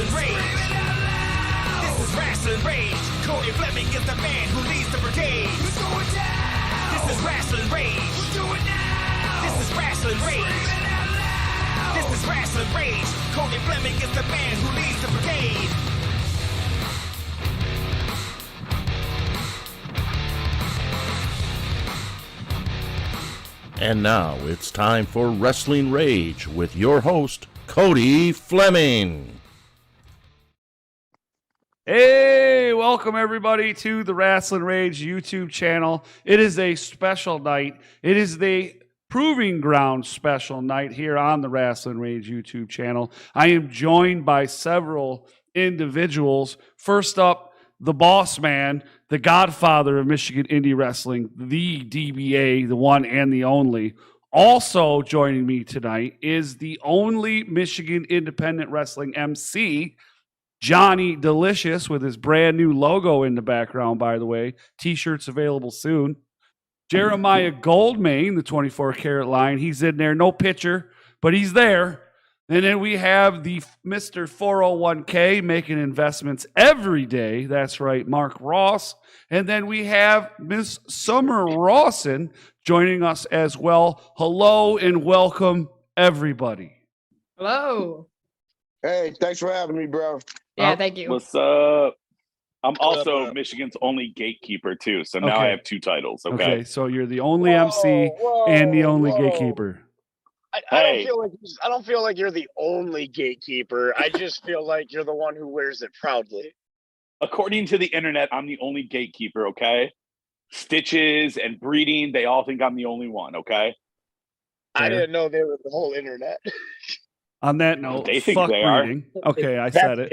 Rasslin Rage. This is Rasslin Rage. Cody Fleming is the man who leads the brigade. We're going down. This is Rasslin Rage. We'll do it now. This is Rasslin Rage. This is Rasslin Rage. Cody Fleming is the man who leads the brigade. And now it's time for Rasslin Rage with your host, Cody Fleming. Hey, welcome everybody to the Rasslin Rage YouTube channel. It is a special night. It is the Proving Ground special night here on the Rasslin Rage YouTube channel. I am joined by several individuals. First up, the boss man, the godfather of Michigan indie wrestling, the DBA, the one and the only. Also joining me tonight is the only Michigan independent wrestling MC, Johnny Delicious, with his brand new logo in the background, by the way. T-shirts available soon. Jeremiah Goldmain, the 24 karat line. He's in there. No picture, but he's there. And then we have the Mr. 401k making investments every day. That's right, Mark Ross. And then we have Miss Summer Rawson joining us as well. Hello and welcome, everybody. Hello. Hey, thanks for having me, bro. Yeah, thank you. What's up? I'm also Michigan's only gatekeeper too, so now I have two titles. Okay, so you're the only MC and the only gatekeeper. I don't feel like you're the only gatekeeper. I just feel like you're the one who wears it proudly. According to the internet, I'm the only gatekeeper. Okay, Stitches and Breeding, they all think I'm the only one. Okay, I didn't know they were the whole internet. On that note, they think fuck they Breeding. Okay, I said it.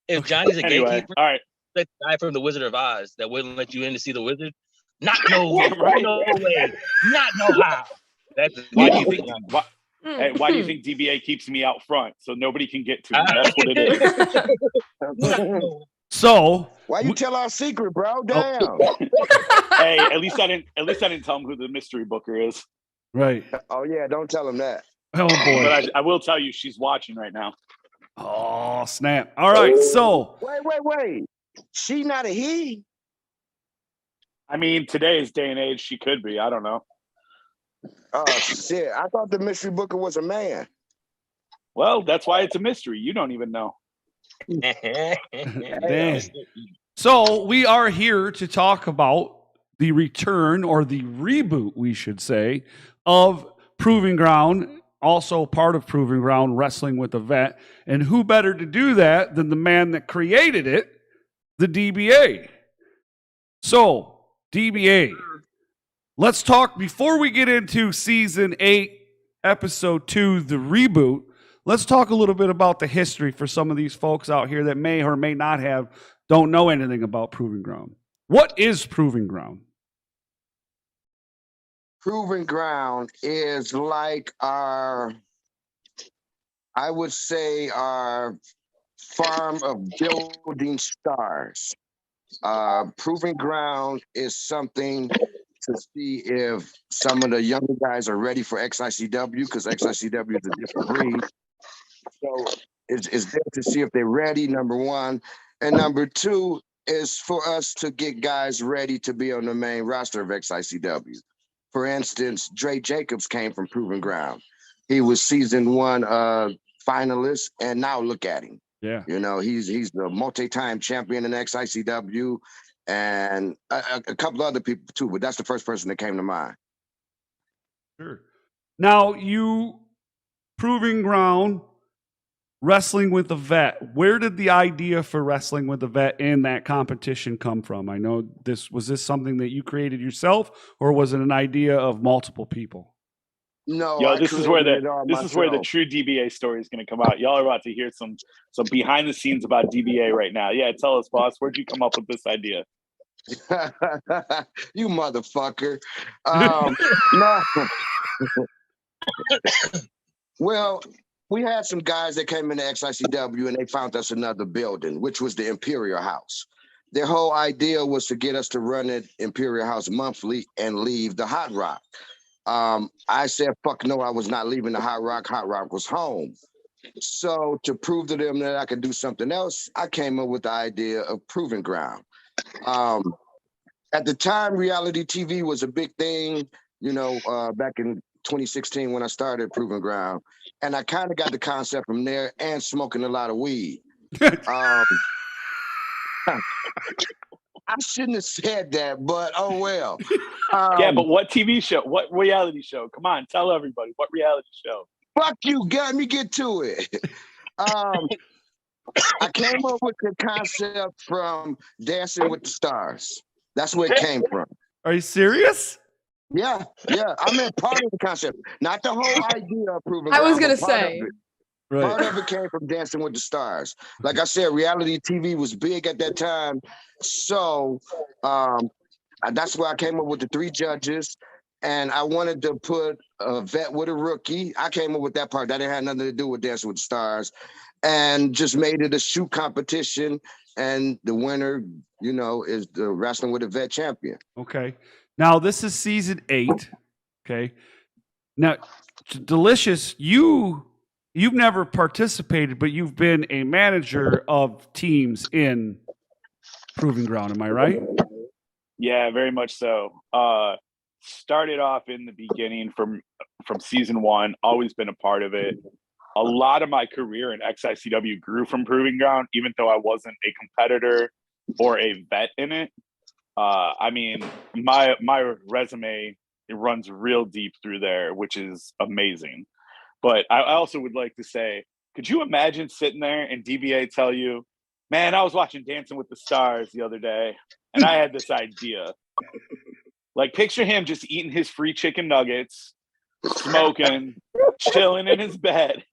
If Johnny's a gatekeeper, all right. That guy from the Wizard of Oz that wouldn't let you in to see the wizard, not no way, not no how. That's why do you think? Why do you think DBA keeps me out front so nobody can get to me? That's what it is. So why you tell our secret, bro? Damn. Hey, at least I didn't tell him who the mystery booker is. Right. Oh yeah, don't tell him that. Oh boy. But I will tell you, she's watching right now. Oh snap! All right, so wait. She not a he? I mean, today's day and age, she could be. I don't know. Oh shit! I thought the mystery booker was a man. Well, that's why it's a mystery. You don't even know. Dang. So we are here to talk about the return, or the reboot, we should say, of Proving Ground. Also part of Proving Ground, Wrestling with a Vet. And who better to do that than the man that created it, the DBA. So, DBA, let's talk, before we get into Season 8, Episode 2, the reboot, let's talk a little bit about the history for some of these folks out here that may or may not don't know anything about Proving Ground. What is Proving Ground? Proving Ground is like our farm of building stars. Proving Ground is something to see if some of the younger guys are ready for XICW, because XICW is a different breed. So it's there to see if they're ready, number one. And number two is for us to get guys ready to be on the main roster of XICW. For instance, Dre Jacobs came from Proving Ground. He was season 1 finalist, and now look at him. Yeah, you know, he's the multi-time champion in XICW, and a couple other people too. But that's the first person that came to mind. Sure. Now, you Proving Ground, Wrestling with a Vet. Where did the idea for Wrestling with a Vet in that competition come from? I know was this something that you created yourself, or was it an idea of multiple people? No, this is where the true DBA story is going to come out. Y'all are about to hear some behind the scenes about DBA right now. Yeah, tell us, boss, where'd you come up with this idea? You motherfucker. No. Well, we had some guys that came into XICW and they found us another building, which was the Imperial House. Their whole idea was to get us to run it Imperial House monthly and leave the Hot Rock. I said, fuck no, I was not leaving the Hot Rock. Hot Rock was home. So to prove to them that I could do something else, I came up with the idea of Proving Ground. At the time, reality TV was a big thing, back in 2016 when I started Proving Ground. And I kind of got the concept from there and smoking a lot of weed. I shouldn't have said that, but oh well. Yeah, but what TV show? What reality show? Come on, tell everybody. What reality show? Fuck you, let me get to it. I came up with the concept from Dancing with the Stars. That's where it came from. Are you serious? Yeah. I meant part of the concept, not the whole idea of Proving I Ground. was gonna say. Part of it came from Dancing with the Stars. Like I said, reality TV was big at that time. So that's why I came up with the 3 judges. And I wanted to put a vet with a rookie. I came up with that part. That didn't have nothing to do with Dancing with the Stars. And just made it a shoot competition. And the winner, is the Wrestling with a Vet champion. Okay. Now, this is season 8. Okay. Now, Delicious, you've never participated, but you've been a manager of teams in Proving Ground. Am I right? Yeah, very much so. Started off in the beginning from season 1, always been a part of it. A lot of my career in XICW grew from Proving Ground, even though I wasn't a competitor or a vet in it. I mean, my resume, it runs real deep through there, which is amazing. But I also would like to say, could you imagine sitting there and DBA tell you, man, I was watching Dancing with the Stars the other day, and I had this idea. Like, picture him just eating his free chicken nuggets, smoking, chilling in his bed,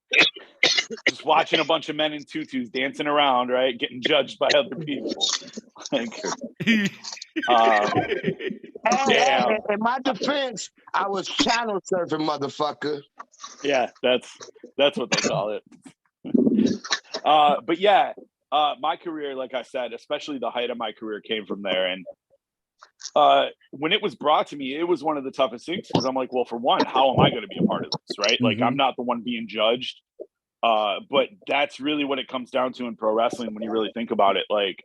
just watching a bunch of men in tutus dancing around, right? Getting judged by other people. Like, damn. In my defense, I was channel surfing, motherfucker. Yeah, that's what they call it. But yeah, my career, like I said, especially the height of my career came from there. And when it was brought to me, it was one of the toughest things because I'm like, well, for one, how am I going to be a part of this, right? Mm-hmm. Like, I'm not the one being judged. But that's really what it comes down to in pro wrestling when you really think about it. Like,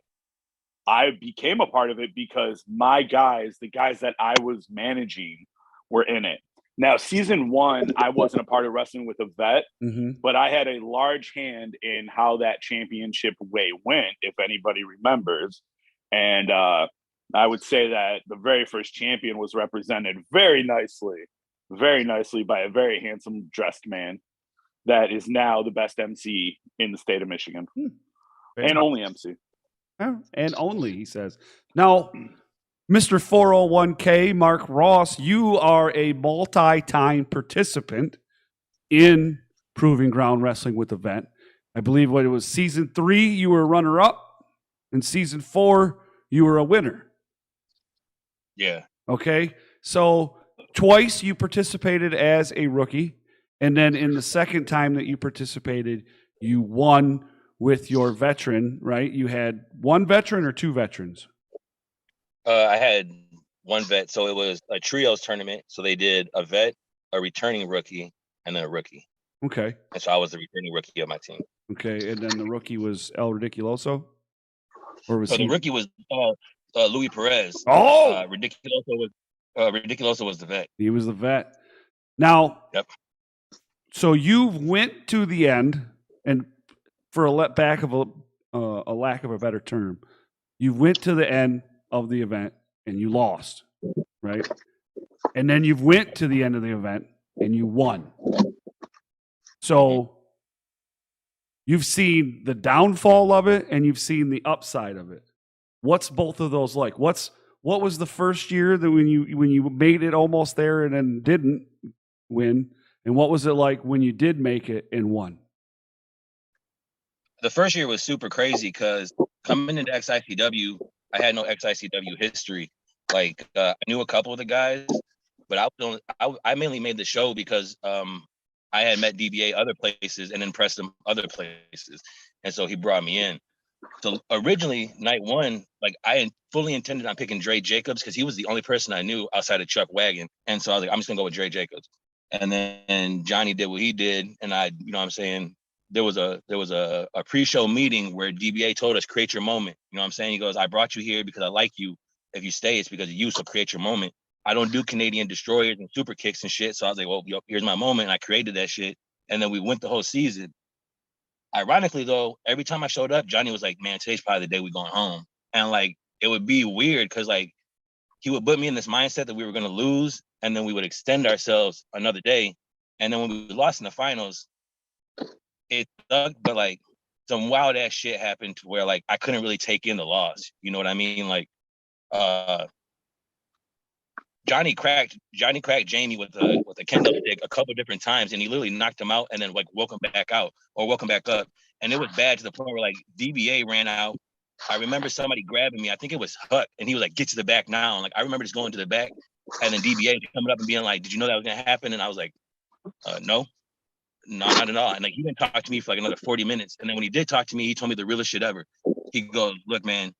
I became a part of it because my guys, the guys that I was managing, were in it. Now, season 1, I wasn't a part of Wrestling with a Vet, but I had a large hand in how that championship way went, if anybody remembers. And I would say that the very first champion was represented very nicely by a very handsome dressed man that is now the best MC in the state of Michigan. And only MC. And only, he says. Now, Mr. 401k, Mark Ross, you are a multi-time participant in Proving Ground Wrestling with the Vet. I believe what it was, season 3, you were a runner-up, and season 4, you were a winner. Yeah. Okay, so twice you participated as a rookie, and then in the second time that you participated, you won with your veteran, right? You had 1 veteran or 2 veterans? I had 1 vet, so it was a trios tournament. So they did a vet, a returning rookie, and then a rookie. Okay. And so I was the returning rookie of my team. Okay, and then the rookie was El Ridiculoso? Or was the rookie was Louis Perez. Oh! Ridiculoso was the vet. He was the vet. Now, yep. So you went to the end, and for a lack of a better term, you went to the end of the event and you lost, right? And then you went to the end of the event and you won. So you've seen the downfall of it and you've seen the upside of it. What's both of those like? What was the first year that when you made it almost there and then didn't win? And what was it like when you did make it and won? The first year was super crazy because coming into XICW, I had no XICW history. Like, I knew a couple of the guys, but I mainly made the show because I had met DBA other places and impressed him other places. And so he brought me in. So originally, night 1, like, I fully intended on picking Dre Jacobs because he was the only person I knew outside of Chuck Wagon. And so I was like, I'm just going to go with Dre Jacobs. And then Johnny did what he did. And I, you know what I'm saying, there was a pre-show meeting where DBA told us, create your moment. You know what I'm saying? He goes, I brought you here because I like you. If you stay, it's because of you. So create your moment. I don't do Canadian destroyers and super kicks and shit. So I was like, well, here's my moment. And I created that shit. And then we went the whole season. Ironically, though, every time I showed up, Johnny was like, man, today's probably the day we're going home. And like, it would be weird because like, he would put me in this mindset that we were going to lose. And then we would extend ourselves another day. And then when we lost in the finals, it sucked, but like some wild ass shit happened to where like I couldn't really take in the loss. You know what I mean? Like, Johnny cracked Jamie with a kendo stick a couple different times, and he literally knocked him out and then like woke him back out or woke him back up. And it was bad to the point where like DBA ran out. I remember somebody grabbing me. I think it was Huck, and he was like, "Get to the back now." And like I remember just going to the back, and then DBA coming up and being like, "Did you know that was gonna happen?" And I was like, "No, not at all." And like he didn't talk to me for like another 40 minutes. And then when he did talk to me, he told me the realest shit ever. He goes, "Look, man,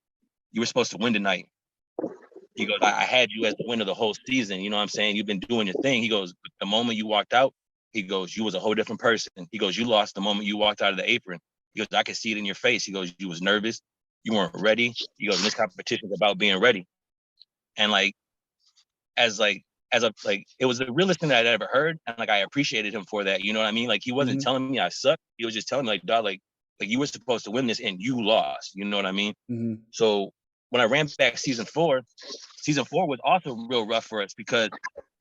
you were supposed to win tonight." He goes, I had you as the winner the whole season. You know what I'm saying? You've been doing your thing. He goes, the moment you walked out, he goes, you was a whole different person. He goes, you lost the moment you walked out of the apron. He goes, I could see it in your face. He goes, you was nervous. You weren't ready. He goes, this competition is about being ready. And like, it was the realest thing that I'd ever heard. And like, I appreciated him for that. You know what I mean? Like, he wasn't telling me I sucked. He was just telling me like, dog, like you were supposed to win this and you lost. You know what I mean? Mm-hmm. So when I ran back season four was also real rough for us because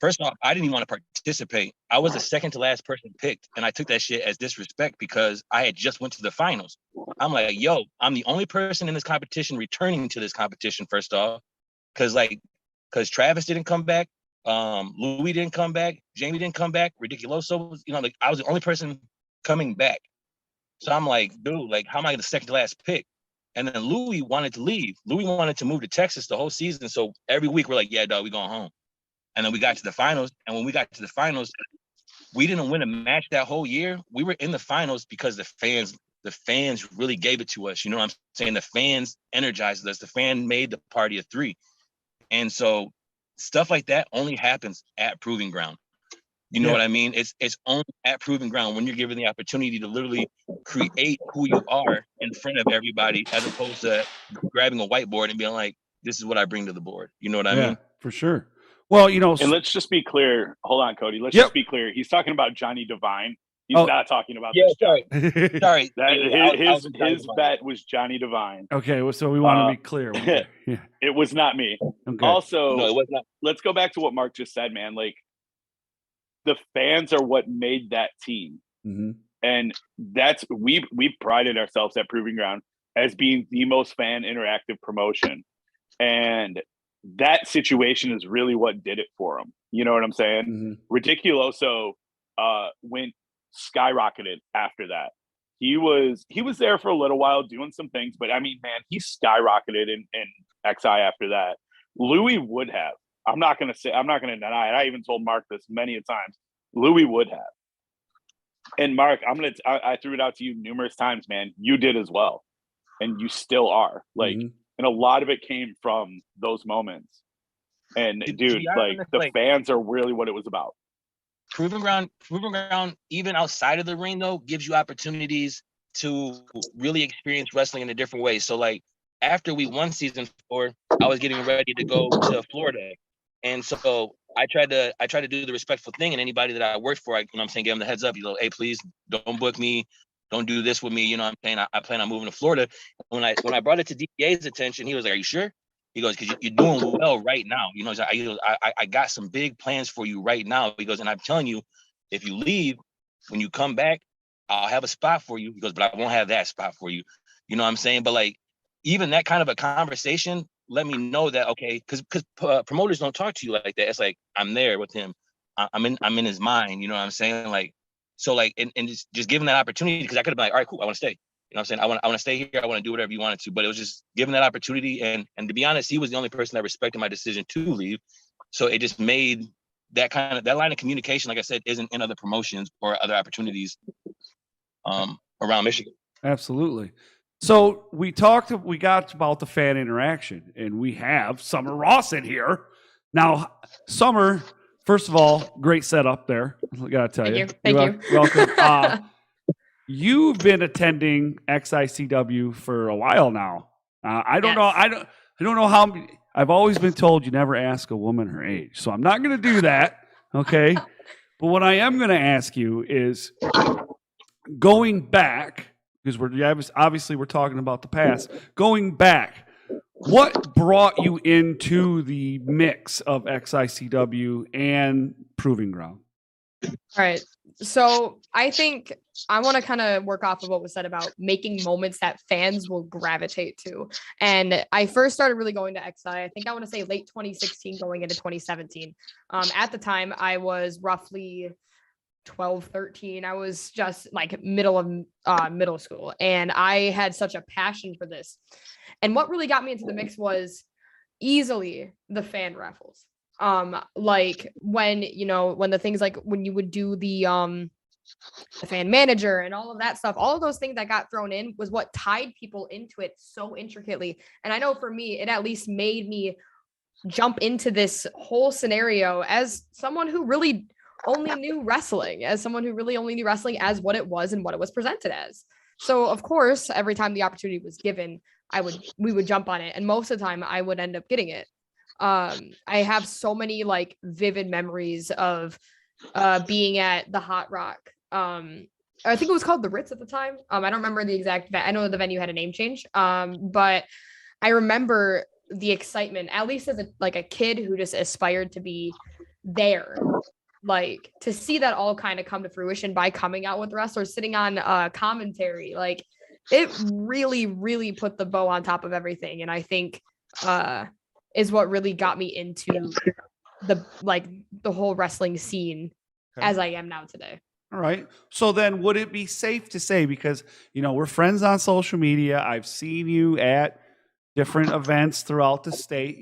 first off, I didn't even want to participate. I was the second to last person picked, and I took that shit as disrespect because I had just went to the finals. I'm like, yo, I'm the only person in this competition returning to this competition, first off, because Travis didn't come back, Louis didn't come back, Jamie didn't come back, Ridiculoso was, like I was the only person coming back. So I'm like, dude, like, how am I the second to last pick? And then Louis wanted to leave. Louis wanted to move to Texas the whole season. So every week we're like, yeah, dog, we going home. And then we got to the finals. And when we got to the finals, we didn't win a match that whole year. We were in the finals because the fans really gave it to us. You know what I'm saying? The fans energized us. The fan made the party of three. And so stuff like that only happens at Proving Ground. You know what I mean? It's only at Proving Ground when you're given the opportunity to literally create who you are in front of everybody, as opposed to grabbing a whiteboard and being like, this is what I bring to the board. You know what I mean? For sure. Well, and let's just be clear. Hold on, Cody. Let's just be clear. He's talking about Johnny Devine. He's not talking about this guy. Sorry. His bet was Johnny Devine. Okay, well, so we want to be clear. It was not me. Okay. Also, no, it was not. Let's go back to what Mark just said, man. Like, the fans are what made that team. Mm-hmm. And we prided ourselves at Proving Ground as being the most fan interactive promotion. And that situation is really what did it for them. You know what I'm saying? Mm-hmm. Ridiculoso went skyrocketed after that. He was there for a little while doing some things, but I mean, man, he skyrocketed in XI after that. Louis would have. I'm not going to deny it. I even told Mark this many a times. Louis would have. And Mark, I threw it out to you numerous times, man. You did as well. And you still are. Like, and a lot of it came from those moments. And dude, like the fans are really what it was about. Proving Ground, even outside of the ring though, gives you opportunities to really experience wrestling in a different way. So like after we won season 4, I was getting ready to go to Florida. And so I tried to do the respectful thing, and anybody that I worked for, give them the heads up. You go, hey, please don't book me, don't do this with me. You know what I'm saying? I plan on moving to Florida. When I brought it to DBA's attention, he was like, are you sure? He goes, because you're doing well right now. You know, I got some big plans for you right now. He goes, and I'm telling you, if you leave, when you come back, I'll have a spot for you. He goes, but I won't have that spot for you. You know what I'm saying? But like, even that kind of a conversation let me know that, okay, because promoters don't talk to you like that. It's like, I'm there with him. I'm in his mind. You know what I'm saying? Like, so like, and just giving that opportunity, because I could have been like, all right, cool, I want to stay. You know what I'm saying? I want to stay here. I want to do whatever you wanted to, but it was just given that opportunity. And to be honest, he was the only person that respected my decision to leave. So it just made that line of communication, like I said, isn't in other promotions or other opportunities around Michigan. Absolutely. So we got about the fan interaction, and we have Summer Rawson here. Now, Summer, first of all, great setup there. I gotta tell you. Thank you. Welcome. you've been attending XICW for a while now. I don't know. I don't know how. I've always been told you never ask a woman her age, so I'm not going to do that. Okay, but what I am going to ask you is going back, because we're talking about the past. Going back, what brought you into the mix of XICW and Proving Ground? All right. So I think I want to kind of work off of what was said about making moments that fans will gravitate to. And I first started really going to XI, I think I want to say late 2016 going into 2017. At the time, I was roughly 12, 13. I was just like middle of middle school. And I had such a passion for this. And what really got me into the mix was easily the fan raffles. Like when the things like when you would do the fan manager and all of that stuff, all of those things that got thrown in was what tied people into it so intricately. And I know for me, it at least made me jump into this whole scenario as someone who really only knew wrestling, as what it was and what it was presented as. So of course, every time the opportunity was given, we would jump on it. And most of the time I would end up getting it. I have so many like vivid memories of being at the Hot Rock. I think it was called the Ritz at the time. I don't remember the exact I know the venue had a name change. But I remember the excitement, at least as a kid who just aspired to be there, like to see that all kind of come to fruition by coming out with wrestlers, sitting on commentary. Like it really, really put the bow on top of everything. And I think is what really got me into the whole wrestling scene as I am now today. All right. So then would it be safe to say, because, we're friends on social media, I've seen you at different events throughout the state.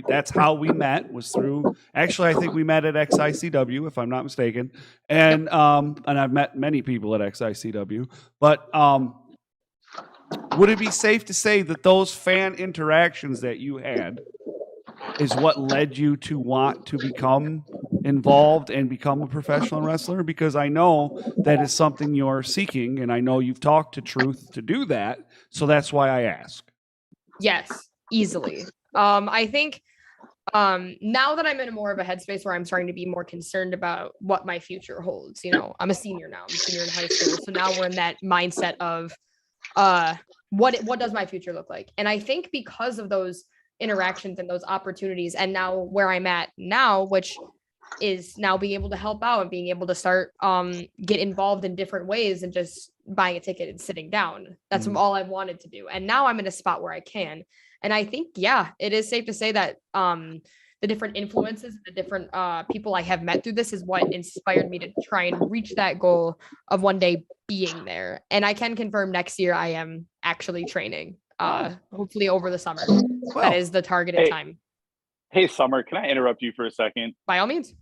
That's how we met, was through, actually, I think we met at XICW, if I'm not mistaken. And I've met many people at XICW, but would it be safe to say that those fan interactions that you had is what led you to want to become involved and become a professional wrestler? Because I know that is something you're seeking, and I know you've talked to Truth to do that. So that's why I ask. Yes, easily. I think now that I'm in more of a headspace where I'm starting to be more concerned about what my future holds, I'm a senior now. I'm a senior in high school. So now we're in that mindset of what does my future look like? And I think because of those interactions and those opportunities, and now where I'm at now, which is now being able to help out and being able to start get involved in different ways and just buying a ticket and sitting down. That's all I've wanted to do. And now I'm in a spot where I can. And I think, it is safe to say that the different influences, the different people I have met through this is what inspired me to try and reach that goal of one day being there. And I can confirm next year I am actually training, hopefully over the summer. That is the targeted time. Hey, Summer, can I interrupt you for a second? By all means.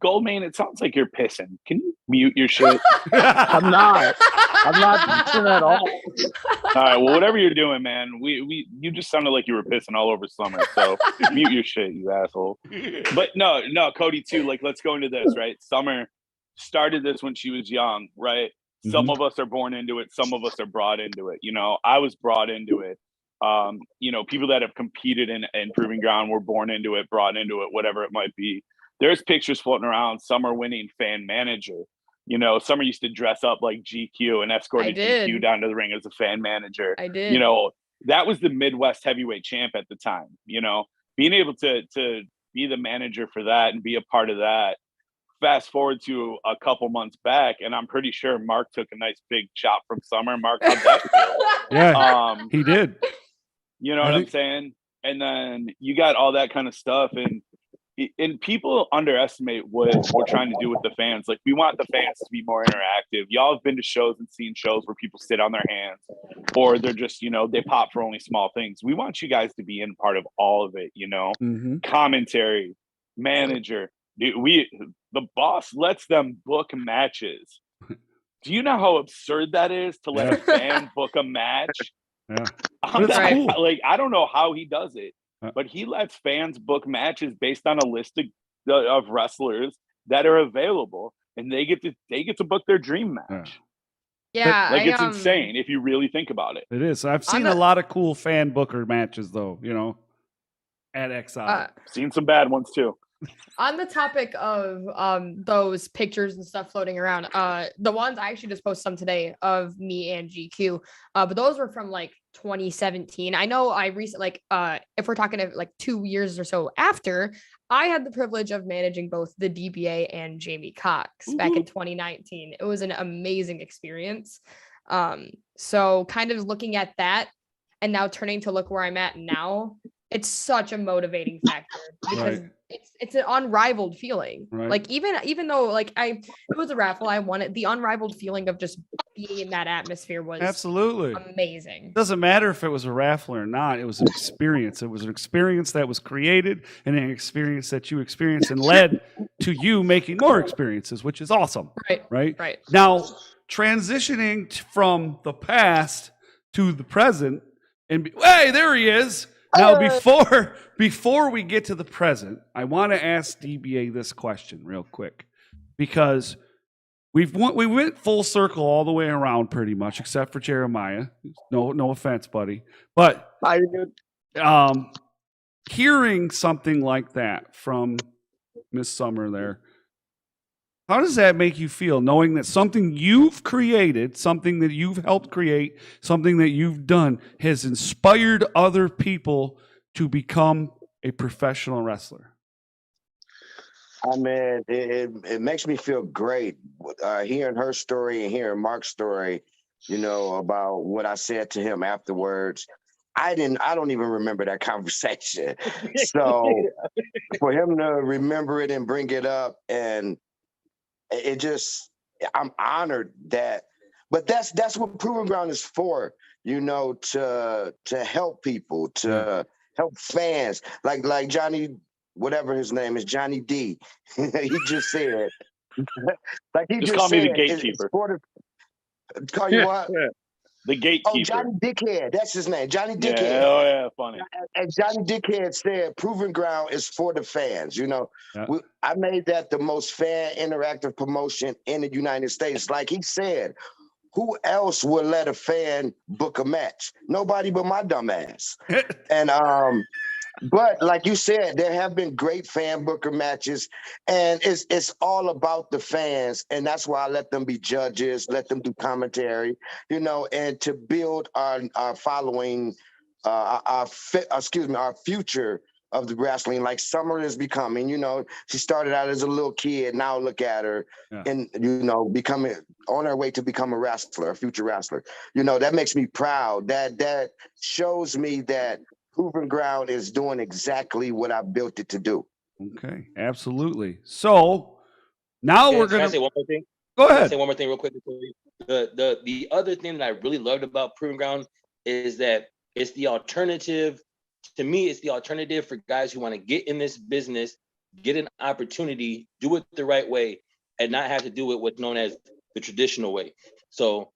Goldmain, it sounds like you're pissing. Can you mute your shit? I'm not pissing at all. All right, well, whatever you're doing, man, you just sounded like you were pissing all over Summer. So mute your shit, you asshole. But no, Cody too. Like, let's go into this, right? Summer started this when she was young, right? Mm-hmm. Some of us are born into it. Some of us are brought into it. I was brought into it. People that have competed in Proving Ground were born into it, brought into it, whatever it might be. There's pictures floating around. Summer winning fan manager. Summer used to dress up like GQ and escorted GQ down to the ring as a fan manager. I did. That was the Midwest heavyweight champ at the time. Being able to be the manager for that and be a part of that. Fast forward to a couple months back, and I'm pretty sure Mark took a nice big chop from Summer. Mark, how'd that feel? Yeah, he did. You know what I'm saying? And then you got all that kind of stuff, and people underestimate what we're trying to do with the fans. Like, we want the fans to be more interactive. Y'all have been to shows and seen shows where people sit on their hands, or they're just, they pop for only small things. We want you guys to be in part of all of it, Commentary, manager. The boss lets them book matches. Do you know how absurd that is to let a fan book a match? Yeah. Cool. Like, I don't know how he does it, but he lets fans book matches based on a list of wrestlers that are available, and they get to book their dream match. Yeah, Like it's insane if you really think about it. It is. I've seen a lot of cool fan booker matches, though. At XI. Seen some bad ones too. On the topic of those pictures and stuff floating around, the ones I actually just posted some today of me and GQ, but those were from like 2017. I know I recently, if we're talking like 2 years or so after, I had the privilege of managing both the DBA and Jamie Cox back in 2019. It was an amazing experience. So kind of looking at that and now turning to look where I'm at now, it's such a motivating factor because it's an unrivaled feeling. Like even though like it was a raffle, I won it. The unrivaled feeling of just being in that atmosphere was absolutely amazing. Doesn't matter if it was a raffle or not. It was an experience. It was an experience that was created and an experience that you experienced and led to you making more experiences, which is awesome. Right. Now, transitioning from the past to the present, and hey, there he is. Now, before we get to the present, I want to ask DBA this question real quick, because we went full circle all the way around pretty much, except for Jeremiah. No offense, buddy, but hearing something like that from Miss Summer there, how does that make you feel, knowing that something you've created, something that you've helped create, something that you've done has inspired other people to become a professional wrestler? I mean, it makes me feel great hearing her story and hearing Mark's story, about what I said to him afterwards. I don't even remember that conversation. So for him to remember it and bring it up, and I'm honored that, but that's what Proving Ground is for, to help people, to help fans, like Johnny, whatever his name is, Johnny D. He just said, call me the gatekeeper. Call you what? The gatekeeper. Oh, Johnny Dickhead. That's his name. Johnny Dickhead. Yeah, oh, yeah, funny. And Johnny Dickhead said, Proving Ground is for the fans. I made that the most fan interactive promotion in the United States. Like he said, who else would let a fan book a match? Nobody but my dumb ass. And but like you said, there have been great fan booker matches, and it's all about the fans, and that's why I let them be judges, let them do commentary, and to build our following, our future of the wrestling, like Summer is becoming. She started out as a little kid, now look at her, and becoming on her way to become a wrestler, a future wrestler. That makes me proud. That shows me that Proving Ground is doing exactly what I built it to do. Okay, absolutely. So now we're going to say one more thing. Go ahead. Can I say one more thing real quick. The other thing that I really loved about Proving Ground is that it's the alternative. To me, it's the alternative for guys who want to get in this business, get an opportunity, do it the right way, and not have to do it what's known as the traditional way. So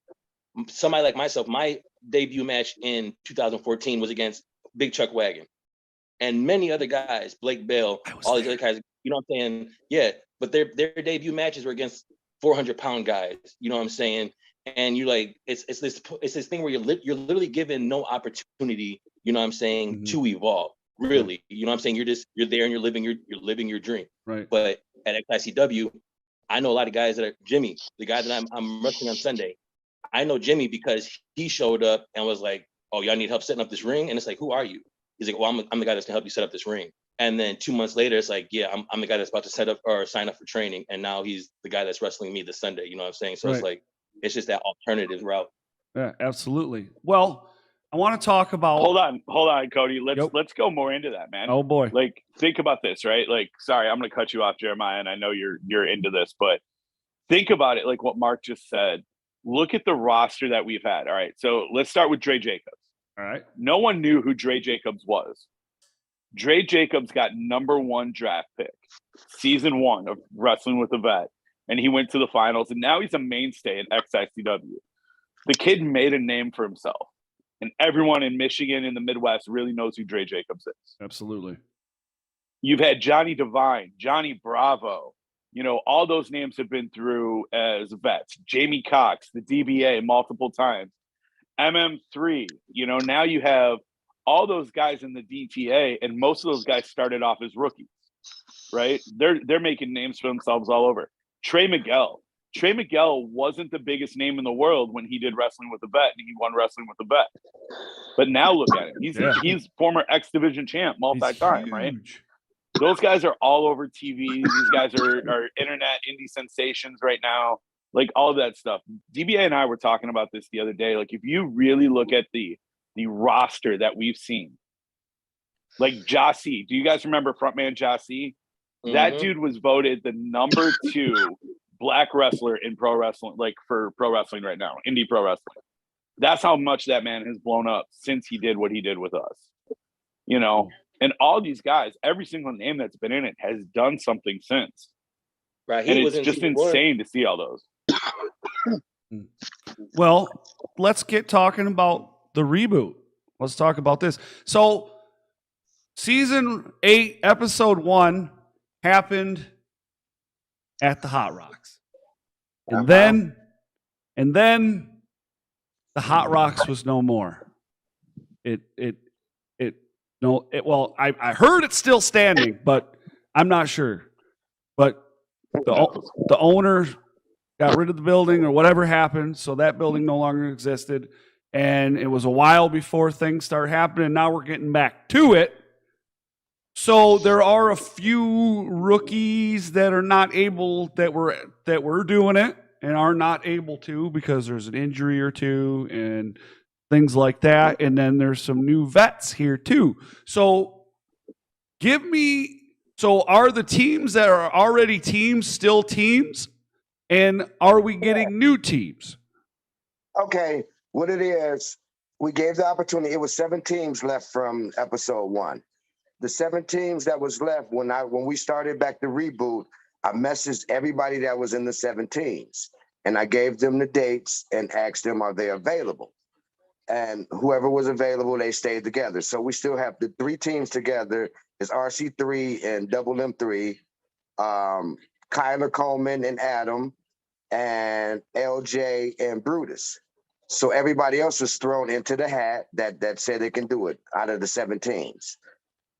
somebody like myself, my debut match in 2014 was against Big Chuck Wagon, and many other guys, Blake Bell, all these other guys, what I'm saying? Yeah, but their debut matches were against 400-pound guys, what I'm saying? And you're like, it's this thing where you're literally given no opportunity, what I'm saying, to evolve. Really, what I'm saying? You're there and you're living your dream. Right. But at XICW, I know a lot of guys that are Jimmy, the guy that I'm wrestling on Sunday. I know Jimmy because he showed up and was like, oh, y'all need help setting up this ring? And it's like, who are you? He's like, well, I'm the guy that's gonna help you set up this ring. And then 2 months later, it's like, yeah, I'm the guy that's about to set up or sign up for training. And now he's the guy that's wrestling me this Sunday. You know what I'm saying? So It's like, it's just that alternative route. Yeah, absolutely. Well, I want to talk about. Hold on, Cody. Let's go more into that, man. Oh boy. Like, think about this, right? Like, sorry, I'm gonna cut you off, Jeremiah, and I know you're into this, but think about it like what Mark just said. Look at the roster that we've had. All right. So let's start with Dre Jacobs. All right. No one knew who Dre Jacobs was. Dre Jacobs got #1 draft pick, season 1 of Wrestling with a Vet, and he went to the finals, and now he's a mainstay in XICW. The kid made a name for himself, and everyone in Michigan and the Midwest really knows who Dre Jacobs is. Absolutely. You've had Johnny Devine, Johnny Bravo, You know, all those names have been through as vets. Jamie Cox, the DBA, multiple times. MM3, you know, now you have all those guys in the DTA, and most of those guys started off as rookies, right? They're making names for themselves all over. Trey Miguel wasn't the biggest name in the world when he did Wrestling with a Vet, and he won Wrestling with a Vet. But now look at him. He's former X Division champ, multi-time, right? Those guys are all over TV. These guys are internet indie sensations right now. Like all of that stuff. DBA and I were talking about this the other day. Like if you really look at the roster that we've seen, like Jossie, do you guys remember frontman Jossie? That dude was voted the number 2 black wrestler in pro wrestling, like for pro wrestling right now, indie pro wrestling. That's how much that man has blown up since he did what he did with us. You know, and all these guys, every single name that's been in it has done something since. Right. And it's just insane to see all those. Well, let's get talking about the reboot. Let's talk about this. So, season 8, episode 1 happened at the Hot Rocks. And then the Hot Rocks was no more. I heard it's still standing, but I'm not sure. But the owner got rid of the building or whatever happened, so that building no longer existed. And it was a while before things started happening. Now we're getting back to it. So there are a few rookies that are not able, that were doing it and are not able to because there's an injury or two and things like that. And then there's some new vets here too. So are the teams that are already teams still teams? And are we getting new teams? Okay, what it is, we gave the opportunity. It was 7 teams left from episode 1. The 7 teams that was left, when we started back the reboot, I messaged everybody that was in the 7 teams. And I gave them the dates and asked them, are they available? And whoever was available, they stayed together. So we still have the 3 teams together. It's RC3 and Double M3, Kyler Coleman and Adam, and LJ and Brutus. So everybody else was thrown into the hat that said they can do it out of the 7 teams.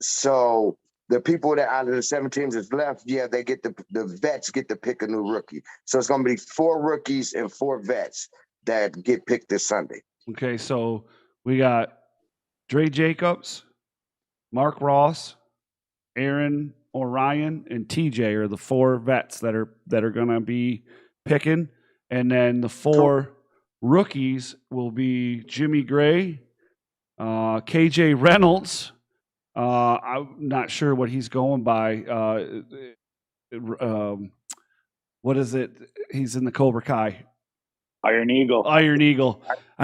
So the people that out of the 7 teams is left, they get the vets get to pick a new rookie. So it's going to be 4 rookies and 4 vets that get picked this Sunday. Okay, so we got Dre Jacobs, Mark Ross, Aaron Orion, and TJ are the 4 vets that are going to be picking. And then the 4 rookies will be Jimmy Gray, KJ Reynolds. I'm not sure what he's going by. What is it? He's in the Cobra Kai. Iron Eagle. I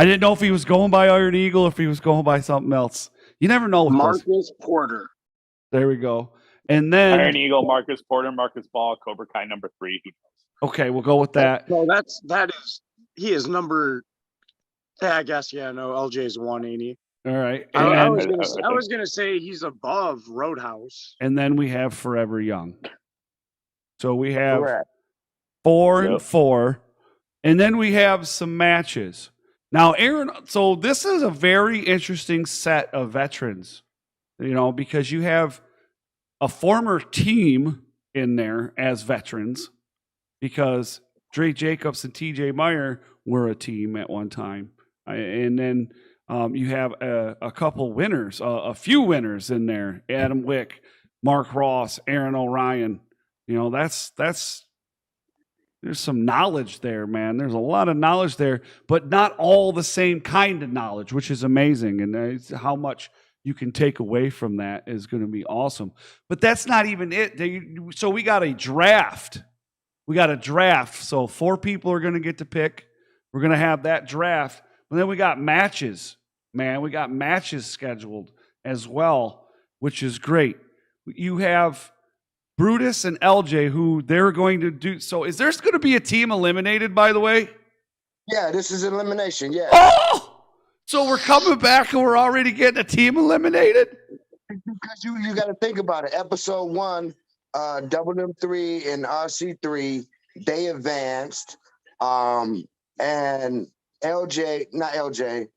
didn't know if he was going by Iron Eagle or if he was going by something else. You never know. Marcus Porter. There we go. And then Iron Eagle, Marcus Porter, Marcus Ball, Cobra Kai number 3. Okay, we'll go with that. No, he is number. Yeah, I guess LJ's 180. All right. I was gonna say he's above Roadhouse. And then we have Forever Young. So we have 4 and 4. And then we have some matches. Now, Aaron, so this is a very interesting set of veterans, because you have a former team in there as veterans, because Dre Jacobs and TJ Meyer were a team at one time. And then you have a couple winners, a few winners in there. Adam Wick, Mark Ross, Aaron Orion. There's some knowledge there, man. There's a lot of knowledge there, but not all the same kind of knowledge, which is amazing. And how much you can take away from that is going to be awesome. But that's not even it. So we got a draft. So 4 people are going to get to pick. We're going to have that draft. And then we got matches, man. We got matches scheduled as well, which is great. You have Brutus and LJ, who they're going to do. So is there going to be a team eliminated, by the way? Yeah, this is elimination, yeah. Oh! So we're coming back and we're already getting a team eliminated? Because you got to think about it. Episode 1, WM3 and RC3, they advanced. And LJ, not LJ,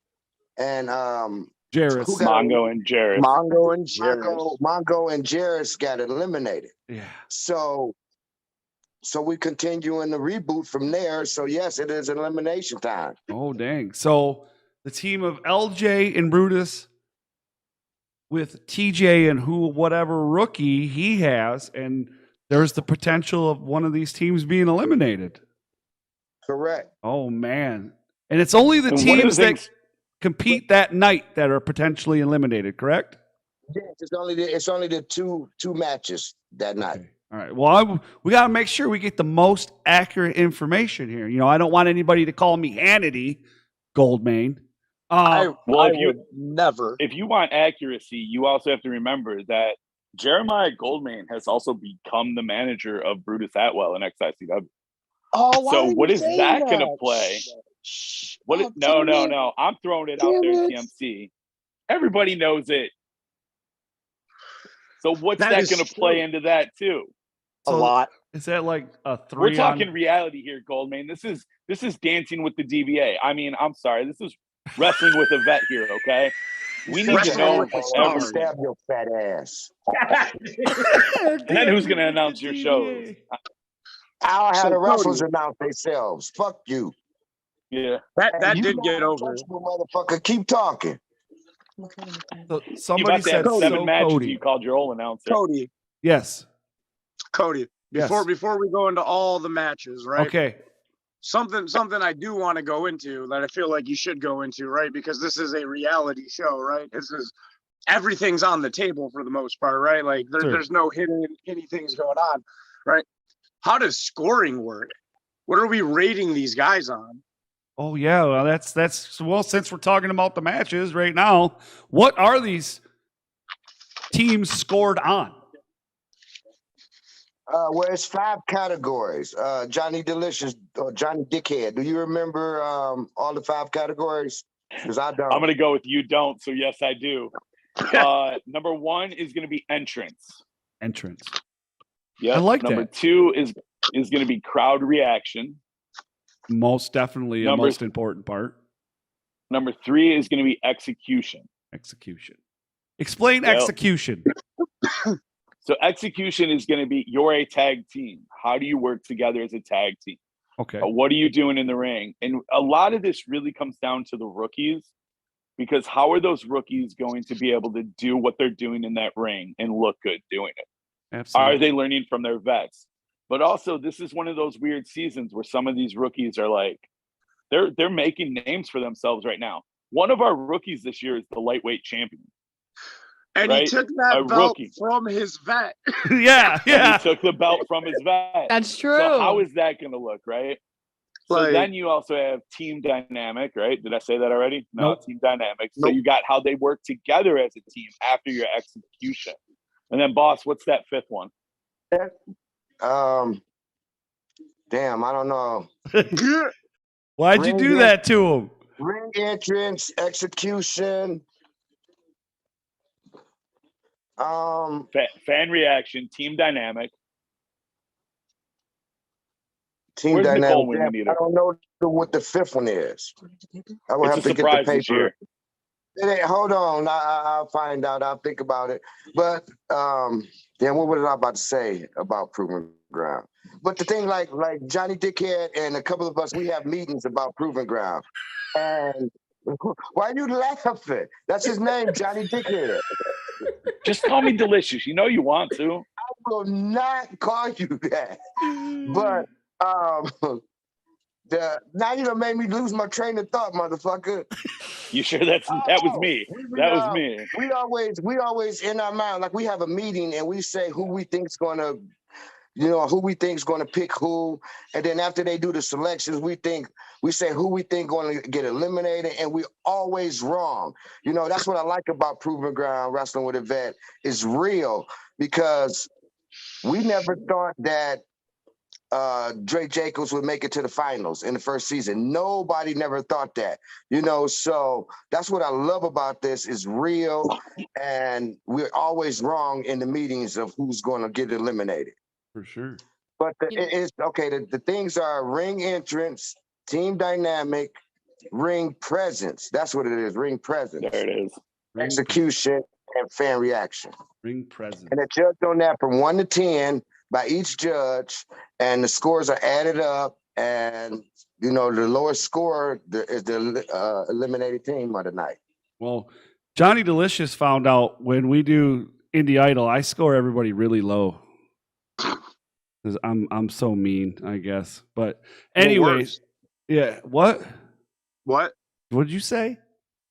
and Jarrus. who got Mongo and Jarrus. Mongo and Jarrus. Mongo and Jarrus got eliminated. Yeah. So we continue in the reboot from there. So yes, it is elimination time. Oh, dang. So the team of LJ and Brutus with TJ and whatever rookie he has, and there's the potential of one of these teams being eliminated. Correct. Oh, man. And it's only the And one of the teams that things- compete that night that are potentially eliminated, correct? Yes, it's only the two matches that night. Okay. All right. Well, we got to make sure we get the most accurate information here. You know, I don't want anybody to call me Hannity, Goldmain. Well, I if you- would never. If you want accuracy, you also have to remember that Jeremiah Goldmain has also become the manager of Brutus Atwell in XICW. Oh, why So did what you is say that going to that? play? Shh. What? Oh, No. damn it. I'm throwing it out Damn there, it. TMC. Everybody knows it. So what's That that is going to play true. into that too? A So lot. Is that like a We're 3 talking reality here, Goldmain. This is dancing with the DBA. I mean, I'm sorry. This is wrestling with a vet here. Okay, we need to Wrestling know with the I'll stars. stab your fat ass. And then who's going to announce your shows? I'll have So, the wrestlers Cody. announce themselves. Fuck you. Yeah. That You did not get over. untouchable, motherfucker. Keep talking. So You somebody about to have said 7 so matches. Cody. You called your old announcer. Cody. Yes. Cody. Yes. Before we go into all the matches, right? Okay. Something I do want to go into that I feel like you should go into, right? Because this is a reality show, right? This is everything's on the table for the most part, right? Like Sure. there's no hidden things going on, right? How does scoring work? What are we rating these guys on? Oh yeah, well that's well, since we're talking about the matches right now, what are these teams scored on? Well, it's 5 categories. Johnny Delicious or Johnny Dickhead. Do you remember all the 5 categories? Because I don't. I'm going to go with you don't. So yes, I do. Number 1 is going to be entrance. Entrance. Yeah. I like Number that. 2 is going to be crowd reaction. Most definitely a Number- most important part. Number 3 is going to be execution. Execution. Explain Yep. execution. So execution is going to be you're a tag team. How do you work together as a tag team? Okay. What are you doing in the ring? And a lot of this really comes down to the rookies, because how are those rookies going to be able to do what they're doing in that ring and look good doing it? Absolutely. Are they learning from their vets? But also, this is one of those weird seasons where some of these rookies are like, they're making names for themselves right now. One of our rookies this year is the lightweight champion. And he Right? took that A belt rookie. from his vet. yeah, And yeah. he took the belt from his vet. That's true. So how is that going to look, right? So Like- then you also have team dynamic, right? Did I say that already? No, Nope. team dynamic. So Nope. you got how they work together as a team after your execution. And then, boss, what's that 5th one? Damn, I don't know. Why'd you do that to him? Ring entrance, execution. Fan reaction, team dynamic. Team Where's dynamic. Nicole when we Damn, need I her? don't know what the 5th one is. I will It's have a to get the surprise this paper. year. Hold on, I'll find out. I'll think about it. But then what was I about to say about Proving Ground? But the thing, like Johnny Dickhead and a couple of us, we have meetings about Proving Ground. And why are you laughing? That's his name, Johnny Dickhead. Just call me Delicious. You know you want to. I will not call you that. But now you done made me lose my train of thought, motherfucker. You sure that was me? That was me. We always in our mind, like we have a meeting and we say who we think's gonna, who we think's gonna pick who, and then after they do the selections, we say who we think gonna get eliminated, and we always wrong. That's what I like about Proving Ground Wrestling with a Vet. It's real because we never thought that Drake Jacobs would make it to the finals in the first season. Nobody never thought that, so that's what I love about this is real. And we're always wrong in the meetings of who's going to get eliminated. For sure. But it's okay. The things are ring entrance, team dynamic, ring presence. That's what it is. Ring presence. There it is. Execution and fan reaction. Ring presence. And it's judged on that from 1 to 10 by each judge, and the scores are added up. And the lowest score is the eliminated team of the night. Well, Johnny Delicious found out when we do Indie Idol, I score everybody really low. Because I'm so mean, I guess. But anyways, yeah. What? What? What did you say?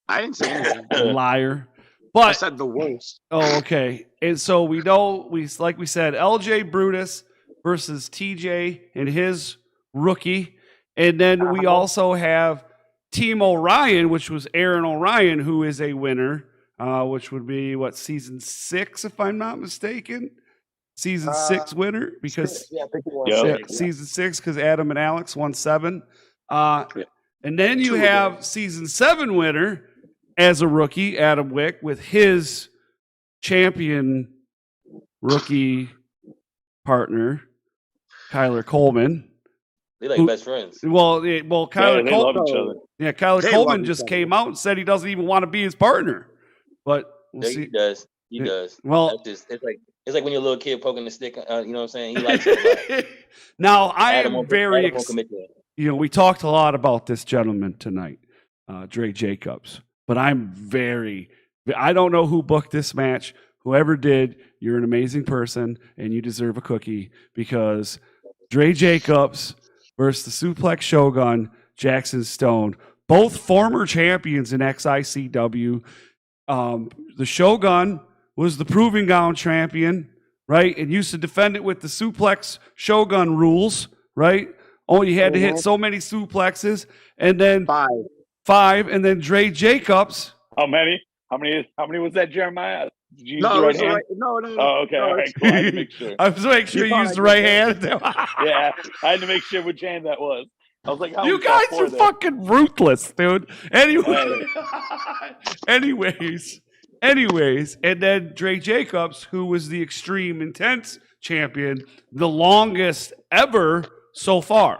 I didn't say anything. Liar. I But said the worst. oh, okay. And so we know like we said, LJ Brutus versus TJ and his rookie. And then we also have Team Orion, which was Aaron Orion, who is a winner, which would be season 6, if I'm not mistaken. Season 6 winner because I think it was season 6 because Adam and Alex won 7. And then you have season 7 winner as a rookie, Adam Wick, with his champion rookie partner, Kyler Coleman. They like best friends. Well, Kyler they love each Coleman. other. Yeah, Kyler They Coleman love just each other. came out and said he doesn't even want to be his partner. But we'll He see. does. He does. Well, it's like when you're a little kid poking the stick. You know what I'm saying? He likes it. now I Adam am won't- very Adam won't commit to it. we talked a lot about this gentleman tonight, Drake Jacobs, but I don't know who booked this match. Whoever did, you're an amazing person and you deserve a cookie because Drake Jacobs versus the Suplex Shogun, Jackson Stone, both former champions in XICW. The Shogun was the Proving Ground champion, right? And used to defend it with the Suplex Shogun rules, right? Only had to hit so many suplexes, and then 5, and then Dre Jacobs. How many? How many was that, Jeremiah? Did you use No, the it right was the hand? right. No. Oh, okay. All right. Cool. I had to make sure. I was making sure you thought used I the right did hand. Yeah, I had to make sure which hand that was. I was like, how You was that guys for are there? fucking ruthless, dude. Anyway, anyways, and then Dre Jacobs, who was the Extreme Intense champion, the longest ever so far.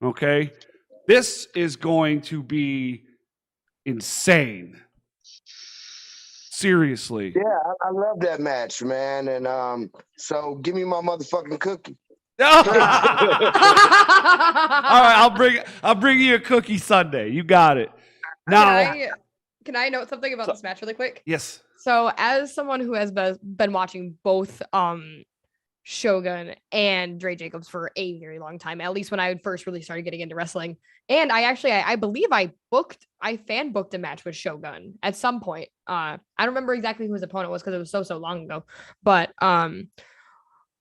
Okay, this is going to be insane. Seriously. Yeah, I love that match, man. And so give me my motherfucking cookie. All right, I'll bring you a cookie Sunday. You got it. Now, Can I note something about this match really quick? yes. So, as someone who has been watching both Shogun and Dre Jacobs for a very long time, at least when I first really started getting into wrestling, and I believe I fan booked a match with Shogun at some point. I don't remember exactly who his opponent was because it was so long ago, but I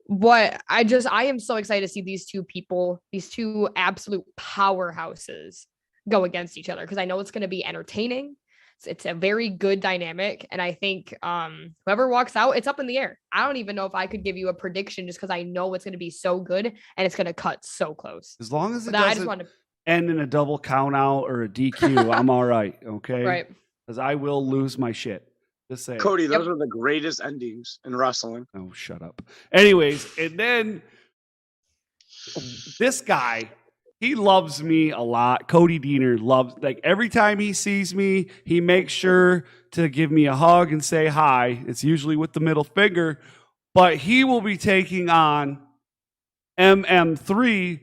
am so excited to see these two absolute powerhouses go against each other because I know it's going to be entertaining. It's a very good dynamic, and I think whoever walks out, it's up in the air. I don't even know if I could give you a prediction just because I know it's going to be so good and it's going to cut so close. As long as it But I just doesn't want to end in a double count out or a DQ, I'm all right. Okay. right. Because I will lose my shit. Just saying. Cody, those are the greatest endings in wrestling. Oh, shut up. Anyways, and then this guy, he loves me a lot. Cody Diener loves, like every time he sees me, he makes sure to give me a hug and say hi. It's usually with the middle finger, but he will be taking on MM3,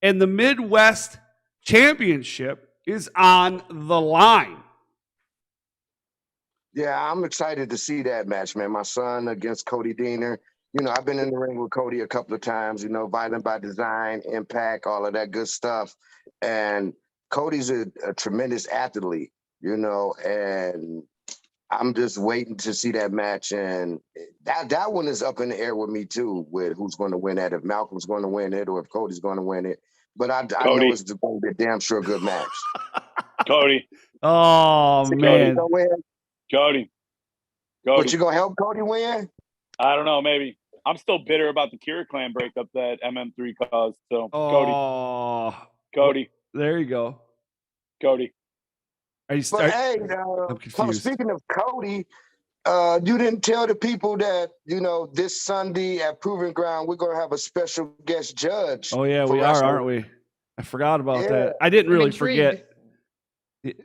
and the Midwest Championship is on the line. Yeah, I'm excited to see that match, man. My son against Cody Diener. I've been in the ring with Cody a couple of times, Violent by Design, Impact, all of that good stuff. And Cody's a tremendous athlete, and I'm just waiting to see that match. And that one is up in the air with me too, with who's going to win that, if Malcolm's going to win it or if Cody's going to win it. But I know it's going to be a damn sure good match. Cody. Oh, man. Cody. But you going to help Cody win? I don't know, maybe. I'm still bitter about the Kira Clan breakup that MM3 caused. So Oh, Cody, there you go. Cody. Are you? But hey, I'm confused. speaking of Cody, you didn't tell the people that, this Sunday at Proving Ground, we're going to have a special guest judge. Oh, yeah, we are, aren't we? I forgot about that. I didn't I'm really intrigued. forget.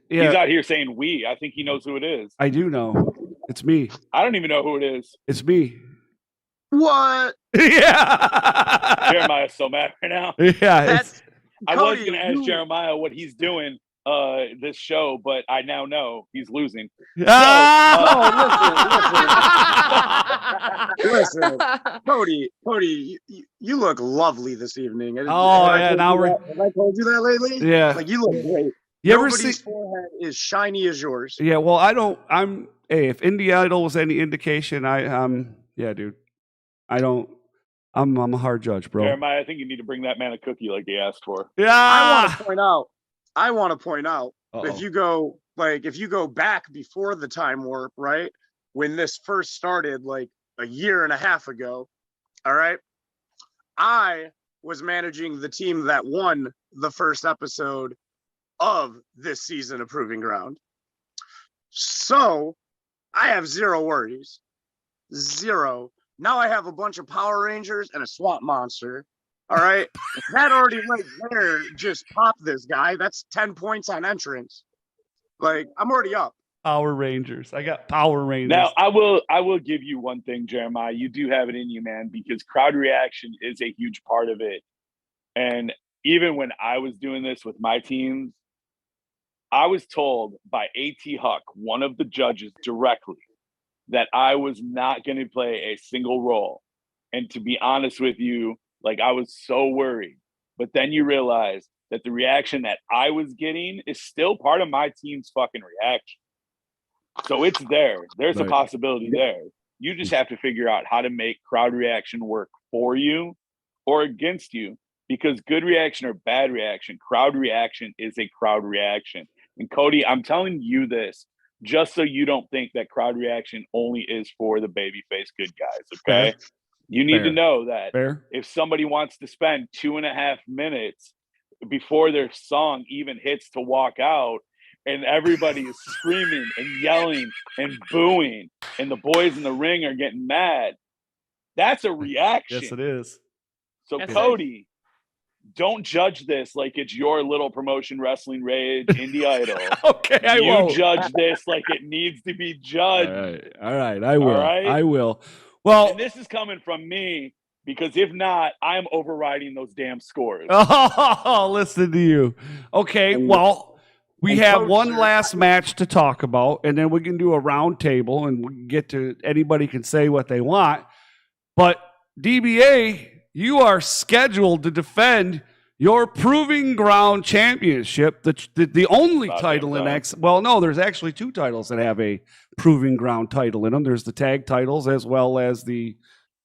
Yeah, He's out here saying we. I think he knows who it is. I do know. It's me. I don't even know who it is. It's me. What? Yeah. Jeremiah's so mad right now. Yeah. I was Cody, going to ask you- Jeremiah what he's doing this show, but I now know he's losing. Listen, Cody, you look lovely this evening. Oh, yeah, now we're. Have I told you that lately? Yeah. Like, you look great. You ever Nobody's see? forehead is shiny as yours. Yeah. Well, I don't. I'm. Hey, if Indie Idol was any indication, yeah, dude. I don't. I'm a hard judge, bro. Jeremiah, I think you need to bring that man a cookie like he asked for. Yeah. I want to point out Uh-oh. if you go back before the time warp, right? When this first started like a year and a half ago, all right? I was managing the team that won the first episode of this season of Proving Ground. So I have zero worries. Zero. Now I have a bunch of Power Rangers and a swamp monster. All right. That already right there just popped this guy. That's 10 points on entrance. Like, I'm already up. Power Rangers. I got Power Rangers. Now, I will give you one thing, Jeremiah. You do have it in you, man, because crowd reaction is a huge part of it. And even when I was doing this with my teams, I was told by A.T. Huck, one of the judges, directly, that I was not going to play a single role. And to be honest with you, like, I was so worried. But then you realize that the reaction that I was getting is still part of my team's fucking reaction. So it's there. There's a possibility there. You just have to figure out how to make crowd reaction work for you or against you, because good reaction or bad reaction, crowd reaction is a crowd reaction. And Cody, I'm telling you this just so you don't think that crowd reaction only is for the babyface good guys, okay? Fair. You need Fair. to know that Fair. if somebody wants to spend 2.5 minutes before their song even hits to walk out, and everybody is screaming and yelling and booing, and the boys in the ring are getting mad, that's a reaction. Yes, it is. So Yes, Cody, don't judge this like it's your little promotion, Rasslin Rage, Indie Idol. Okay, I You won't. judge this like it needs to be judged. All right. I will. All right? I will. Well, And this is coming from me, because if not, I'm overriding those damn scores. oh, listen to you. Okay, well, we have one last match to talk about, and then we can do a round table, and we can get to anybody can say what they want. But DBA, you are scheduled to defend your Proving Ground Championship, the only About title that in time. X. Well, no, there's actually two titles that have a Proving Ground title in them. There's the tag titles as well as the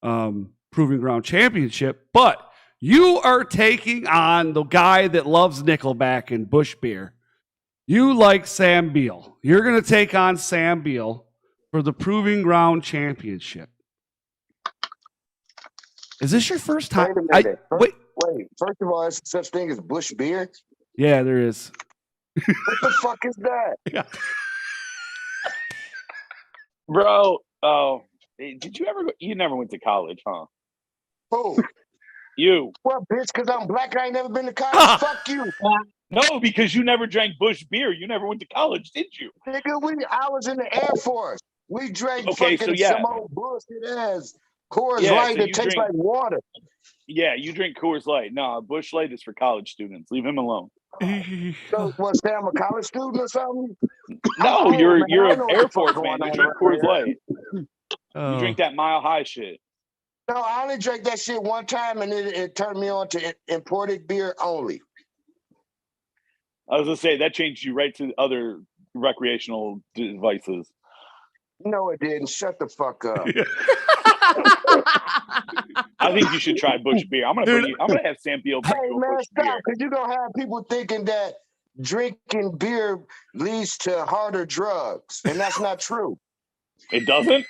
Proving Ground Championship. But you are taking on the guy that loves Nickelback and Bush Beer. You like Sam Beal. You're going to take on Sam Beal for the Proving Ground Championship. Is this your first time? Wait a minute. Wait. Wait, first of all, there's such thing as Bush beer. Yeah, there is. What the fuck is that? Yeah. Bro, did you ever go? You never went to college, huh? Who? You. What, bitch? Because I'm black, I ain't never been to college. Fuck you. No, because you never drank Bush beer. You never went to college, did you? Nigga, I was in the Air Force. We drank Okay, fucking so yeah. some old bullshit ass Coors Yeah, Light so that you tastes drink- like water. Yeah, you drink Coors Light. No, Bush Light is for college students. Leave him alone. So, was Sam a college student or something? No, old, you're man. I you're don't an know what Air the fuck Force going man. You on drink right Coors there. Light. Oh. You drink that Mile High shit. No, I only drank that shit one time, and it turned me on to imported beer only. I was gonna say that changed you right to other recreational devices. No, it didn't. Shut the fuck up. I think you should try Bush beer. I'm gonna have Sam Beal bring Hey, you a man, Bush stop, beer. because you're going to have people thinking that drinking beer leads to harder drugs, and that's not true. It doesn't?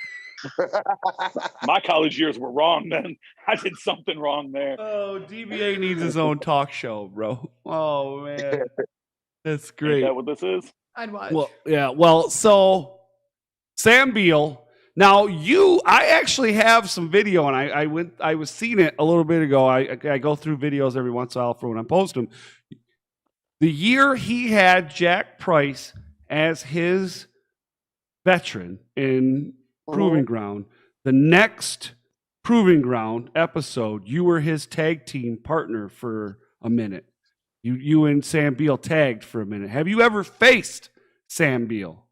My college years were wrong, man. I did something wrong there. Oh, DBA needs his own talk show, bro. Oh man, that's Ain't great. that what this is? I'd watch. Well, yeah. Well, so Sam Beal. Now I actually have some video, and I was seeing it a little bit ago. I go through videos every once in a while for when I post them. The year he had Jack Price as his veteran in Proving Ground, the next Proving Ground episode, you were his tag team partner for a minute. You and Sam Beal tagged for a minute. Have you ever faced Sam Beal?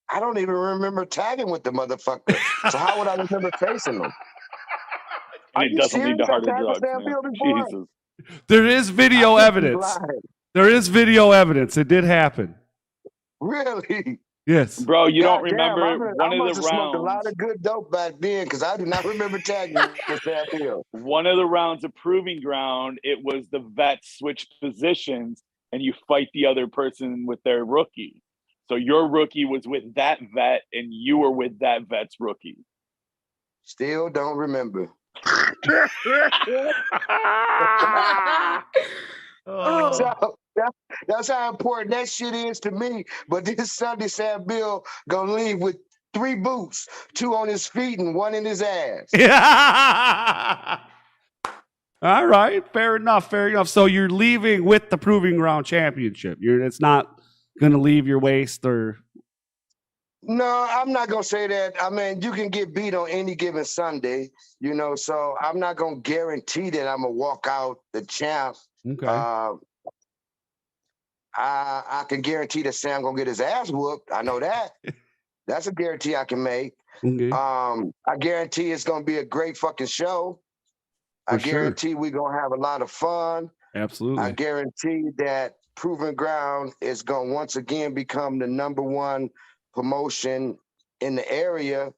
I don't even remember tagging with the motherfucker. So how would I remember facing him? And it doesn't lead to harder drugs, Sam man. Beal before? Jesus. There is video evidence. There is video evidence. It did happen. Really? Yes. Bro, you don't Goddamn, remember one I of must the have smoked a lot rounds. of good dope back then because I do not remember tagging with Sam Beal. One of the rounds of Proving Ground, it was the vets switch positions and you fight the other person with their rookie. So your rookie was with that vet and you were with that vet's rookie. Still don't remember. Oh. So that's how important that shit is to me. But this Sunday, Sam Beal gonna leave with 3 boots, 2 on his feet and 1 in his ass. All right, fair enough. So you're leaving with the Proving Ground Championship. It's not going to leave your waist or. No, I'm not gonna say that. I mean, you can get beat on any given Sunday, so I'm not gonna guarantee that I'm gonna walk out the champ. Okay. I can guarantee that Sam gonna get his ass whooped. I know that. That's a guarantee I can make. Okay. I guarantee it's gonna be a great fucking show. I guarantee we're gonna have a lot of fun. Absolutely. I guarantee that Proving Ground is gonna once again become the #1 promotion in the area,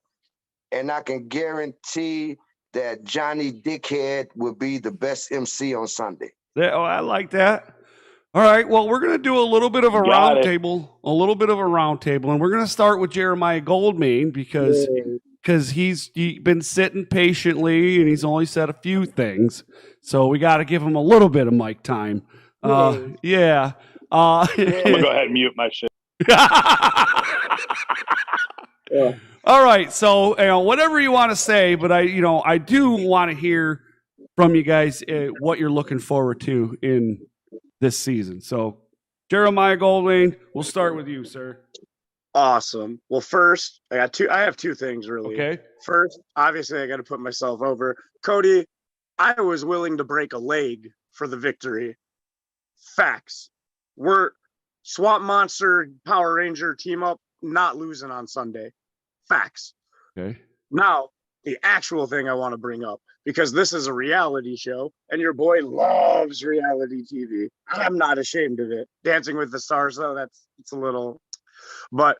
and I can guarantee that Johnny Dickhead will be the best MC on Sunday. Yeah, I like that. All right. Well, we're going to do a little bit of a roundtable, and we're going to start with Jeremiah Goldmain because he's been sitting patiently and he's only said a few things, so we got to give him a little bit of mic time. Yeah. I'm gonna go ahead and mute my shit. Yeah. All right, so whatever you want to say, but I do want to hear from you guys what you're looking forward to in this season. So, Jeremiah Goldmain, we'll start with you, sir. Awesome. Well, first, I have 2 things really. Okay. First, obviously, I got to put myself over. Cody, I was willing to break a leg for the victory. Facts. We're Swamp Monster Power Ranger team up, not losing on Sunday. Facts. Okay. Now, the actual thing I want to bring up, because this is a reality show and your boy loves reality TV. I'm not ashamed of it. Dancing with the Stars, though, it's a little, but